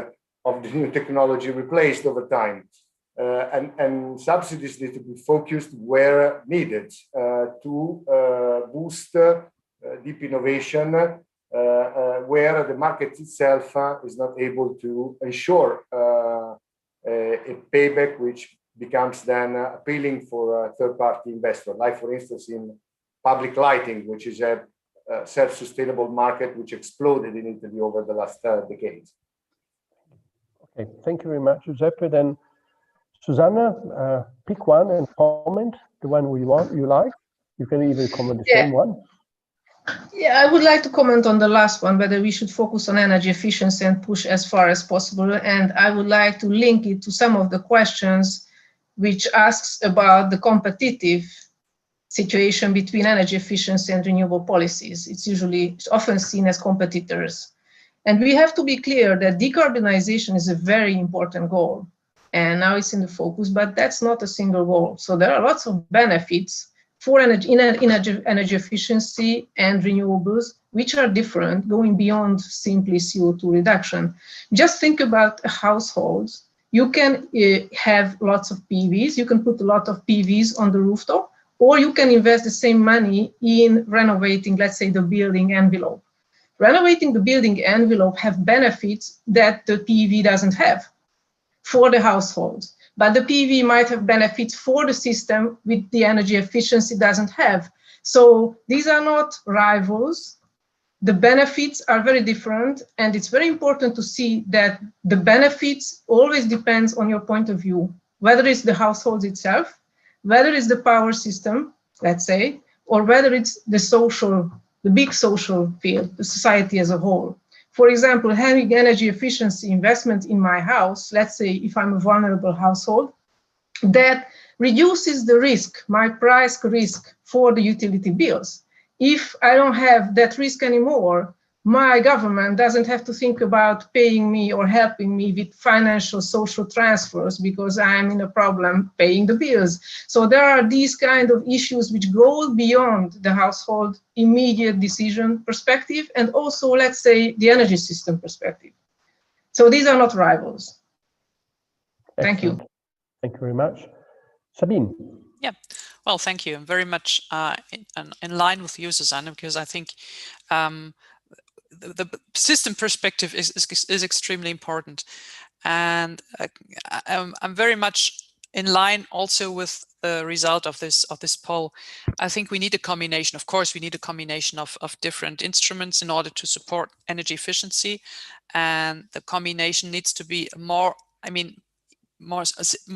of the new technology replaced over time. And subsidies need to be focused where needed to boost deep innovation, where the market itself is not able to ensure a payback which becomes then appealing for a third-party investor, like for instance in public lighting, which is a self-sustainable market which exploded in Italy over the last decades. Okay, thank you very much, Giuseppe. Then Susanna, pick one and comment the one you like. You can even comment the same one. Yeah, I would like to comment on the last one, whether we should focus on energy efficiency and push as far as possible. And I would like to link it to some of the questions which asks about the competitive situation between energy efficiency and renewable policies. It's often seen as competitors. And we have to be clear that decarbonization is a very important goal. And now it's in the focus, but that's not a single goal. So there are lots of benefits for energy efficiency and renewables, which are different, going beyond simply CO2 reduction. Just think about households. You can have lots of PVs. You can put a lot of PVs on the rooftop, or you can invest the same money in renovating, let's say, the building envelope. Renovating the building envelope have benefits that the PV doesn't have for the households. But the PV might have benefits for the system with the energy efficiency doesn't have. So these are not rivals. The benefits are very different. And it's very important to see that the benefits always depends on your point of view, whether it's the household itself, whether it's the power system, let's say, or whether it's the big social field, the society as a whole. For example, having energy efficiency investment in my house, let's say if I'm a vulnerable household, that reduces the risk, my price risk for the utility bills. If I don't have that risk anymore, my government doesn't have to think about paying me or helping me with financial social transfers because I'm in a problem paying the bills. So there are these kind of issues which go beyond the household immediate decision perspective and also, let's say, the energy system perspective. So these are not rivals. Thank you. Thank you very much. Sabine. Yeah, well, thank you. Very much in line with you, Susanna, because I think the system perspective is extremely important, and I'm very much in line also with the result of this poll. I think we need a combination. Of course, we need a combination of different instruments in order to support energy efficiency, and the combination needs to be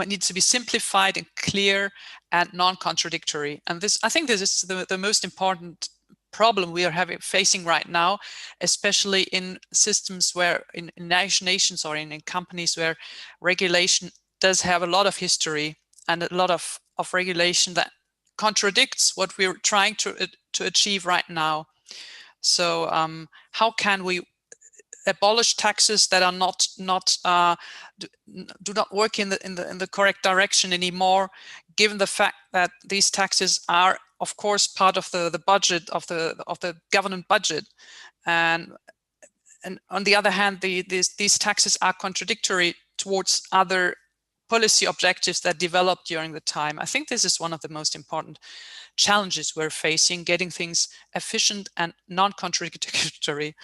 needs to be simplified and clear and non-contradictory. And I think this is the most important problem we are facing right now, especially in systems where in nations or in companies where regulation does have a lot of history and a lot of regulation that contradicts what we're trying to achieve right now. So how can we abolish taxes that are do not work in the correct direction anymore, given the fact that these taxes are, of course, part of the budget of the government budget, and on the other hand, these taxes are contradictory towards other policy objectives that developed during the time. I think this is one of the most important challenges we're facing, getting things efficient and non-contradictory.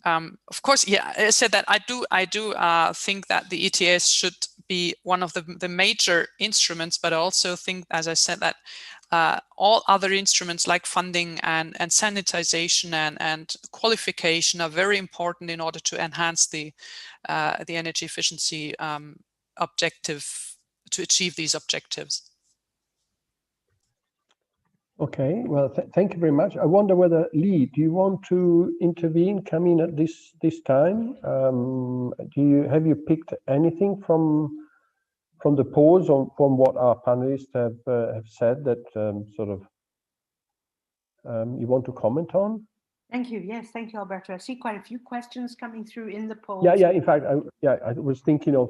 Of course, yeah, I said that I do think that the ETS should be one of the major instruments, but I also think, as I said, that all other instruments like funding and sanitization and qualification are very important in order to enhance the energy efficiency objective, to achieve these objectives. Okay, well, thank you very much. I wonder whether, Lee, do you want to intervene, come in at this time? Have you picked anything from the polls or from what our panelists have said that sort of you want to comment on? Thank you. Yes, thank you, Alberto. I see quite a few questions coming through in the polls. Yeah. In fact, I was thinking of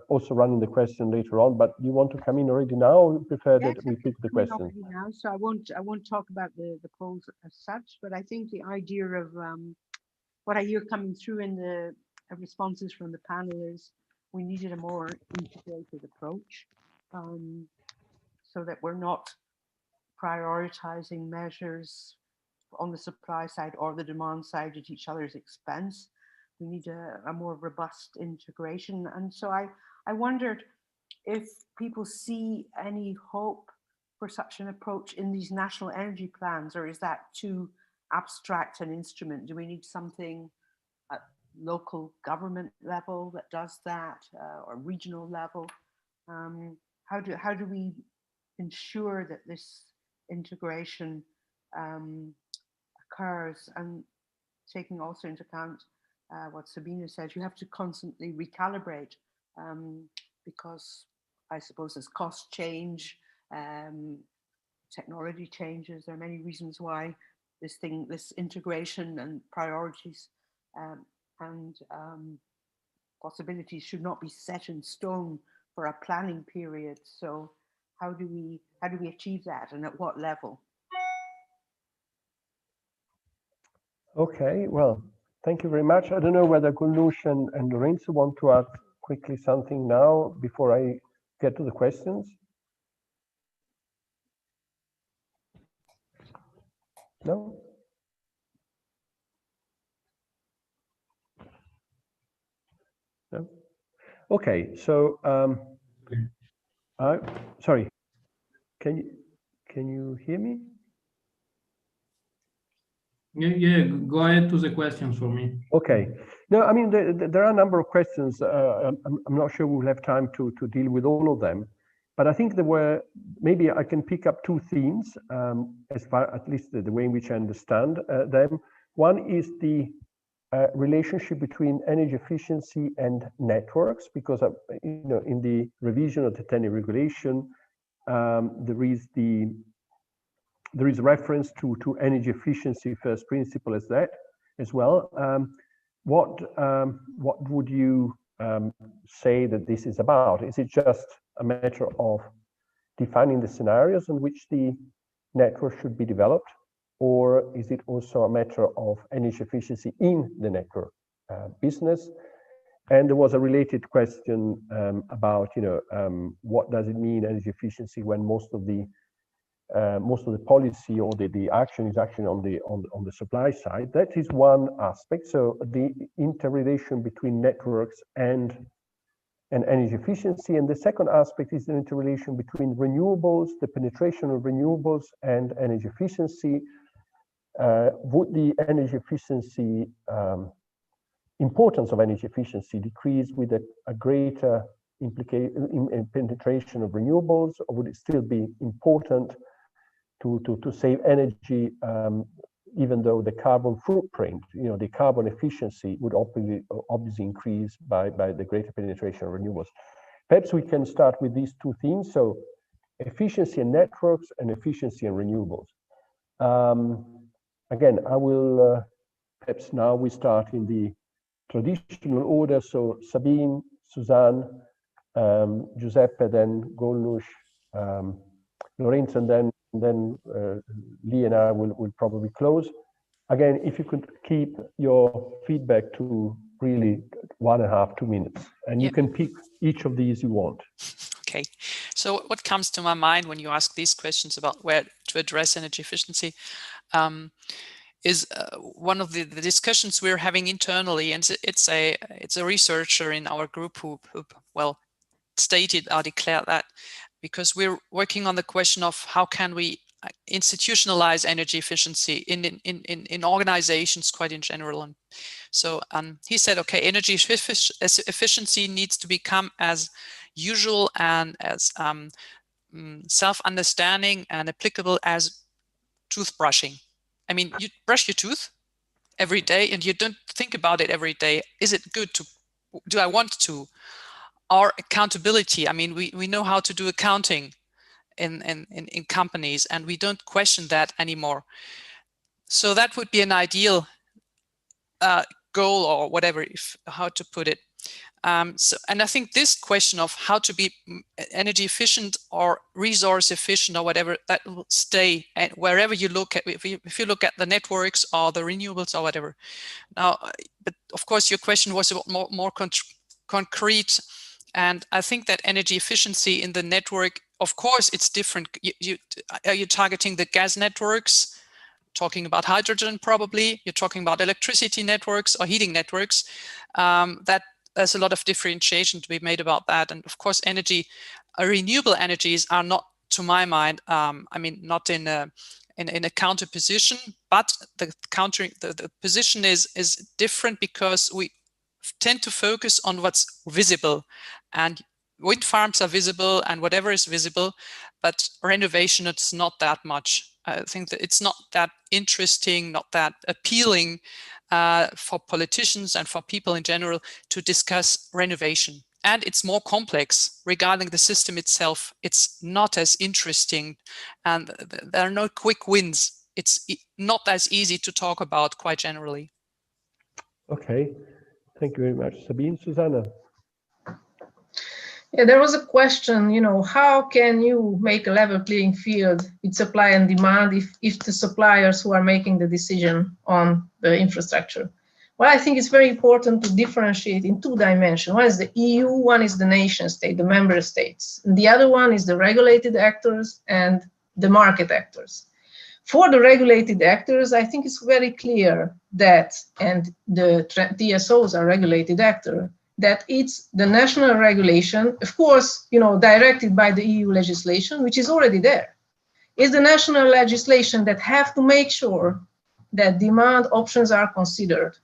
also running the question later on. But you want to come in already now, or you prefer that we pick the question? Now, so I won't talk about the polls as such. But I think the idea of what I hear coming through in the responses from the panel is we needed a more integrated approach, so that we're not prioritizing measures on the supply side or the demand side at each other's expense. We need a more robust integration. And so I wondered if people see any hope for such an approach in these national energy plans, or is that too abstract an instrument? Do we need something at local government level that does that, or regional level? How do we ensure that this integration occurs, and taking also into account what Sabina said, you have to constantly recalibrate, because I suppose as costs change, technology changes, there are many reasons why this integration and priorities and possibilities should not be set in stone for a planning period. So how do we achieve that, and at what level? Okay, well, thank you very much. I don't know whether Gulnush and Lorenzo want to add quickly something now before I get to the questions. No? No? Okay, so sorry, can you hear me? Yeah, go ahead to the questions for me. Okay. No, I mean, there are a number of questions. I'm not sure we'll have time to deal with all of them, but I think there were, maybe I can pick up two themes, as far, at least the way in which I understand them. One is the relationship between energy efficiency and networks, because in the revision of the TENI regulation, there is reference to energy efficiency first principle as well. What would you say that this is about? Is it just a matter of defining the scenarios in which the network should be developed, or is it also a matter of energy efficiency in the network business? And there was a related question about, what does it mean energy efficiency when most of the policy or the action is actually on the supply side. That is one aspect. So the interrelation between networks and energy efficiency. And the second aspect is the interrelation between renewables, the penetration of renewables, and energy efficiency. Would the energy efficiency importance of energy efficiency decrease with a greater penetration of renewables, or would it still be important to save energy, even though the carbon footprint, the carbon efficiency would obviously increase by the greater penetration of renewables? Perhaps we can start with these two themes. So efficiency in networks and efficiency in renewables. Again, I will, perhaps now we start in the traditional order. So Sabine, Suzanne, Giuseppe, then Gulnush, Lorenzo, and then Lee and I will probably close. Again, if you could keep your feedback to really 1.5 to 2 minutes. And you can pick each of these you want. Okay, so what comes to my mind when you ask these questions about where to address energy efficiency is one of the discussions we're having internally, and it's a researcher in our group who well stated or declared that, because we're working on the question of how can we institutionalize energy efficiency in organizations quite in general. And so he said, okay, energy efficiency needs to become as usual and as self-understanding and applicable as toothbrushing. I mean, you brush your tooth every day and you don't think about it every day. Is it good to, do I want to? Or accountability. I mean, we know how to do accounting in companies, and we don't question that anymore. So that would be an ideal goal, or whatever, how to put it. And I think this question of how to be energy efficient or resource efficient or whatever, that will stay wherever you look at. If you look at the networks or the renewables or whatever. Now, but of course, your question was about more concrete. And I think that energy efficiency in the network, of course, it's different. Are you targeting the gas networks? Talking about hydrogen, probably. You're talking about electricity networks or heating networks. That there's a lot of differentiation to be made about that. And of course, renewable energies are not, to my mind, I mean, not in a counter position, but the position is different, because we tend to focus on what's visible, and wind farms are visible and whatever is visible, but renovation, it's not that much. I think that it's not that interesting, not that appealing for politicians and for people in general to discuss renovation. And it's more complex regarding the system itself. It's not as interesting, and there are no quick wins. It's not as easy to talk about, quite generally. Okay. Thank you very much. Sabine, Susanna. Yeah, there was a question, how can you make a level playing field with supply and demand if the suppliers who are making the decision on the infrastructure? Well, I think it's very important to differentiate in two dimensions. One is the EU, one is the nation state, the member states. And the other one is the regulated actors and the market actors. For the regulated actors, I think it's very clear that, and the TSOs are regulated actors, that it's the national regulation, of course, directed by the EU legislation, which is already there. It's the national legislation that have to make sure that demand options are considered.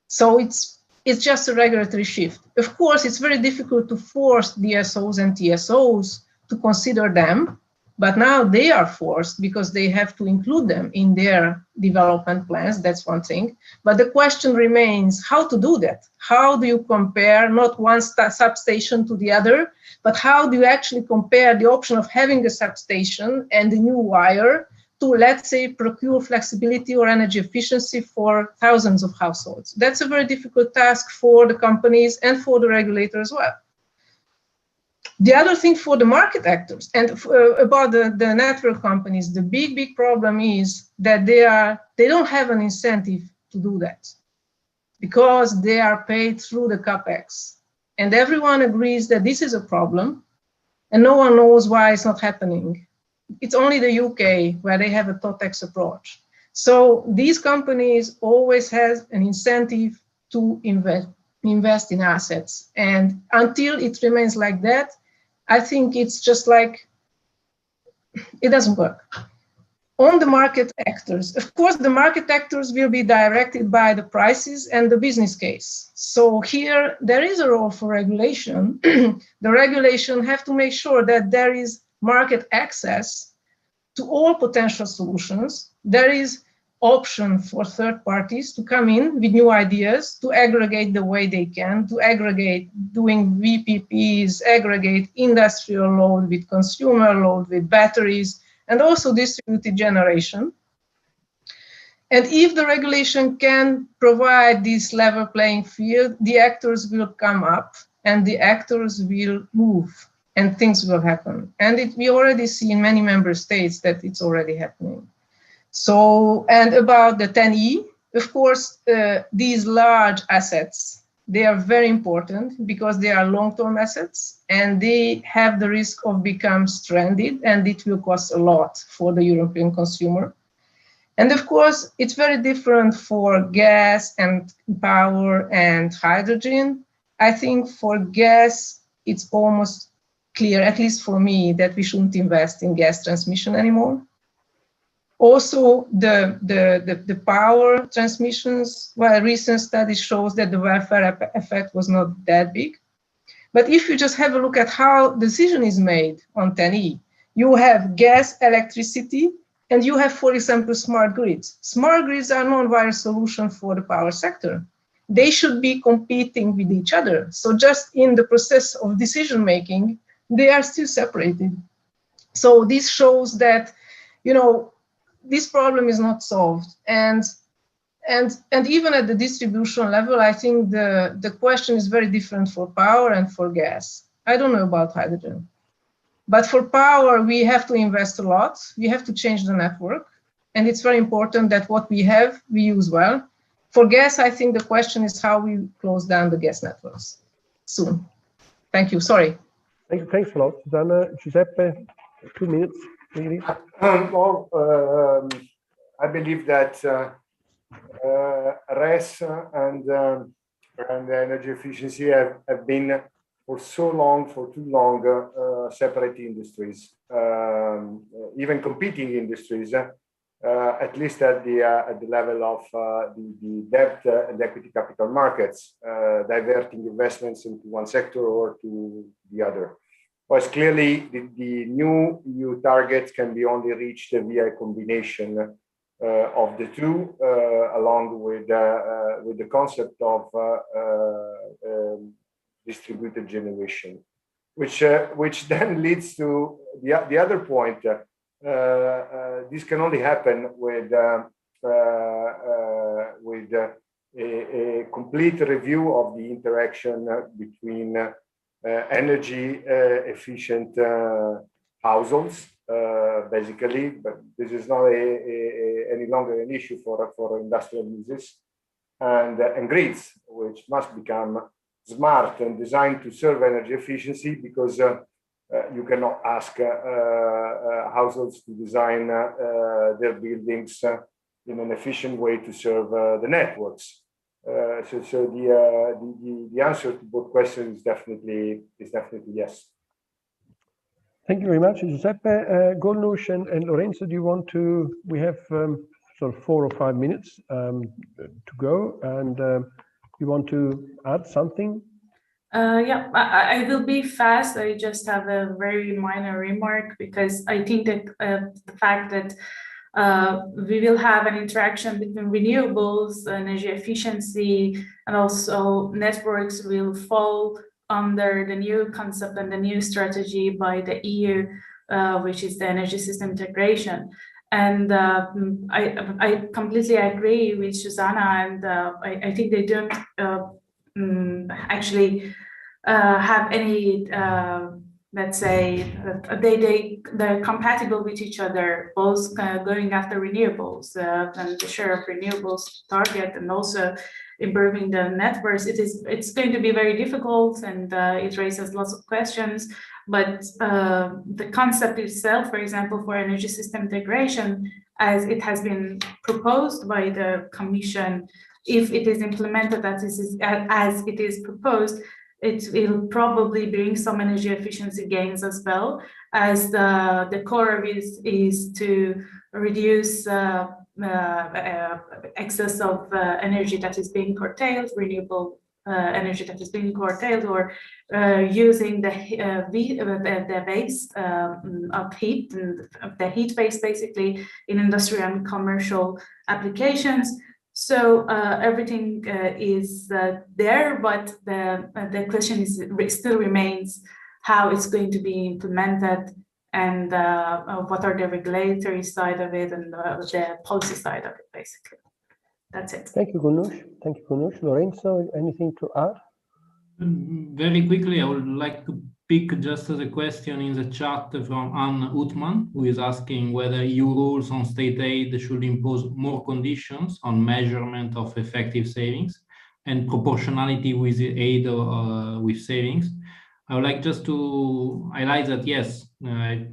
So it's just a regulatory shift. Of course, it's very difficult to force DSOs and TSOs to consider them, but now they are forced because they have to include them in their development plans. That's one thing. But the question remains how to do that. How do you compare not one substation to the other, but how do you actually compare the option of having a substation and a new wire to, let's say, procure flexibility or energy efficiency for thousands of households? That's a very difficult task for the companies and for the regulator as well. The other thing for the market actors and about the network companies, the big problem is that they don't have an incentive to do that because they are paid through the capex. And everyone agrees that this is a problem and no one knows why it's not happening. It's only the UK where they have a TOTEX approach. So these companies always have an incentive to invest in assets. And until it remains like that, I think it's just like, it doesn't work. On the market actors, of course, the market actors will be directed by the prices and the business case. So here, there is a role for regulation. The regulation have to make sure that there is market access to all potential solutions. There is option for third parties to come in with new ideas, to aggregate the way they can, to aggregate doing VPPs, aggregate industrial load with consumer load, with batteries, and also distributed generation. And if the regulation can provide this level playing field, the actors will come up and the actors will move and things will happen. And we already see in many member states that it's already happening. So, and about the 10E, of course, these large assets they are very important because they are long-term assets and they have the risk of becoming stranded, and it will cost a lot for the European consumer. And of course, it's very different for gas and power and hydrogen. I think for gas, it's almost clear, at least for me, that we shouldn't invest in gas transmission anymore. Also, the power transmissions, well, recent study shows that the welfare effect was not that big. But if you just have a look at how decision is made on 10E, you have gas, electricity, and you have, for example, smart grids. Smart grids are non-wire solution for the power sector. They should be competing with each other. So just in the process of decision making, they are still separated. So this shows that, you know, this problem is not solved. And even at the distribution level, I think the question is very different for power and for gas. I don't know about hydrogen. But for power, we have to invest a lot. We have to change the network. And it's very important that what we have, we use well. For gas, I think the question is how we close down the gas networks soon. Thank you. Sorry. Thanks a lot, Susanna. Giuseppe, 2 minutes, really. I believe that RES and energy efficiency have been for too long, separate industries, even competing industries, at least at the level of the debt and equity capital markets, diverting investments into one sector or to the other. Whereas clearly the new EU targets can be only reached via a combination of the two, along with the concept of distributed generation, which then leads to the other point. This can only happen with a complete review of the interaction between energy efficient households, basically, but this is not any longer an issue for industrial uses, and grids, which must become smart and designed to serve energy efficiency, because you cannot ask households to design their buildings in an efficient way to serve the networks. So the answer to both questions is definitely yes. Thank you very much, Giuseppe. Golnush and Lorenzo, do you want to? We have sort of 4 or 5 minutes to go, and you want to add something? Yeah, I will be fast. I just have a very minor remark, because I think that the fact that we will have an interaction between renewables, energy efficiency, and also networks will fall under the new concept and the new strategy by the EU, which is the energy system integration. And I completely agree with Susanna, and I think they don't actually have any, let's say, they're compatible with each other, both going after renewables and the share of renewables target, and also improving the networks. It's going to be very difficult, and it raises lots of questions. But the concept itself, for example, for energy system integration, as it has been proposed by the Commission, if it is implemented as it is proposed, it will probably bring some energy efficiency gains as well, as the core is to reduce excess of energy that is being curtailed, renewable energy that is being curtailed, or using the waste of heat, and the heat waste basically in industrial and commercial applications. So everything is there, but the question still remains how it's going to be implemented, and what are the regulatory side of it and the policy side of it, basically. That's it. Thank you, Golnush. Thank you, Golnush. Lorenzo, anything to add? Very quickly, I would like to pick just as a question in the chat from Anne Utman, who is asking whether EU rules on state aid should impose more conditions on measurement of effective savings. and proportionality with the aid or with savings. I would like just to highlight that, yes, I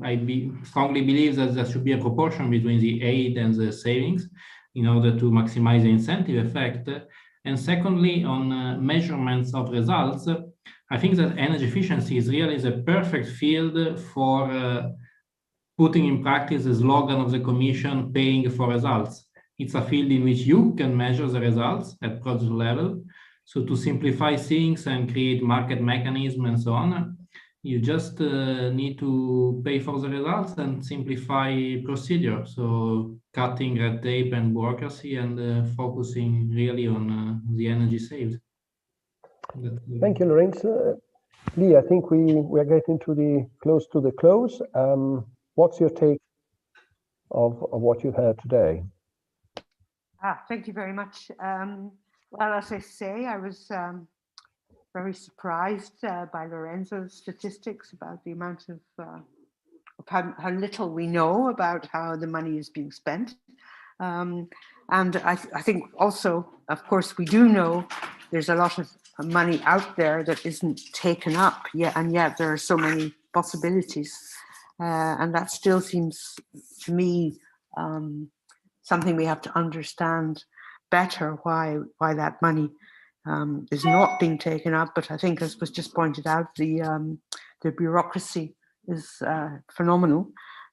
strongly believe that there should be a proportion between the aid and the savings in order to maximize the incentive effect. And secondly, on measurements of results, I think that energy efficiency is really the perfect field for putting in practice the slogan of the Commission, paying for results. It's a field in which you can measure the results at project level. So to simplify things and create market mechanisms and so on, you just need to pay for the results and simplify procedure. So cutting red tape and bureaucracy and focusing really on the energy saved. Thank you, Lorenzo. Lee, I think we are getting to close to the close. What's your take of what you heard today? Thank you very much. Well, as I say, I was very surprised by Lorenzo's statistics about the amount of how little we know about how the money is being spent. And I think also, of course, we do know there's a lot of money out there that isn't taken up yet, and yet there are so many possibilities. And that still seems to me something we have to understand better, why that money is not being taken up. But I think, as was just pointed out, the bureaucracy is phenomenal.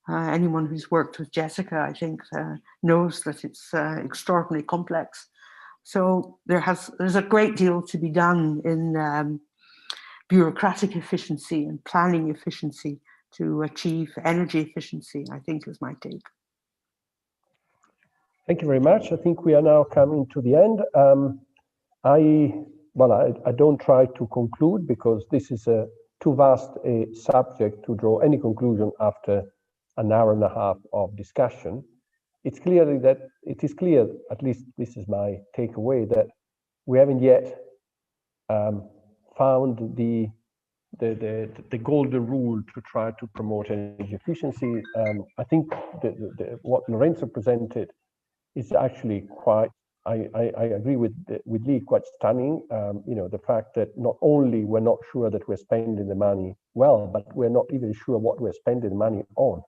Anyone who's worked with Jessica, I think, knows that it's extraordinarily complex. So there's a great deal to be done in bureaucratic efficiency and planning efficiency to achieve energy efficiency, I think, is my take. Thank you very much. I think we are now coming to the end. I don't try to conclude, because this is too vast a subject to draw any conclusion after an hour and a half of discussion. It is clear, at least this is my takeaway, that we haven't yet found the golden rule to try to promote energy efficiency. I think what Lorenzo presented is actually quite, I agree with Lee, quite stunning. The fact that not only we're not sure that we're spending the money well, but we're not even sure what we're spending the money on.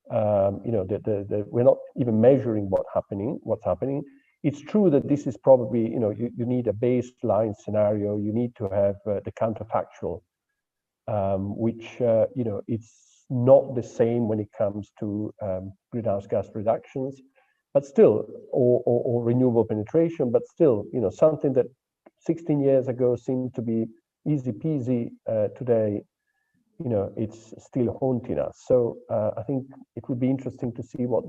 We're not even measuring what's happening. It's true that this is probably, you need a baseline scenario. You need to have the counterfactual, which, it's not the same when it comes to greenhouse gas reductions, but still, or renewable penetration, but still, something that 16 years ago seemed to be easy peasy, today, it's still haunting us. So I think it would be interesting to see what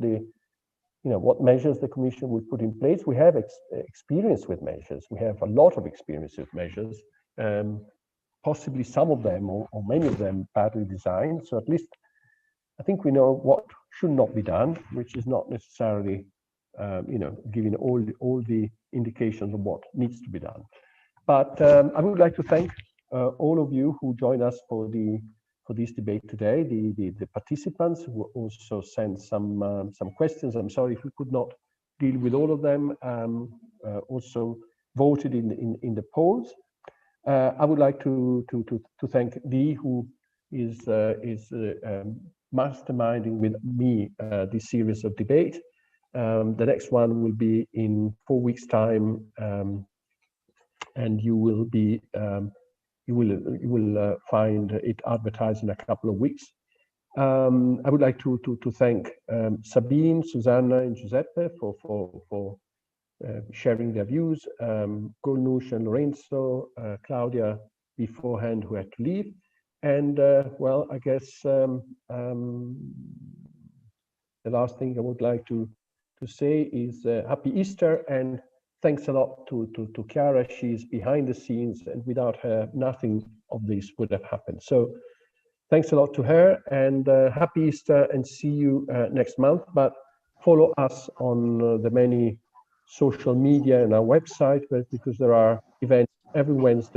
what measures the Commission would put in place. We have experience with measures. We have a lot of experience with measures, possibly some of them or many of them badly designed. So at least I think we know what should not be done, which is not necessarily, giving all the indications of what needs to be done. But I would like to thank all of you who joined us for this debate today. The participants who also sent some questions. I'm sorry if we could not deal with all of them. Also voted in the polls. I would like to thank Lee, who is masterminding with me this series of debate. The next one will be in 4 weeks' time, and you will be you will find it advertised in a couple of weeks. I would like to thank Sabine, Susanna, and Giuseppe for sharing their views. Golnush and Lorenzo, Claudia beforehand, who had to leave. And well, I guess the last thing I would like to say is Happy Easter, and thanks a lot to Chiara. She's behind the scenes, and without her, nothing of this would have happened. So thanks a lot to her, and Happy Easter, and see you next month. But follow us on the many social media and our website, because there are events every Wednesday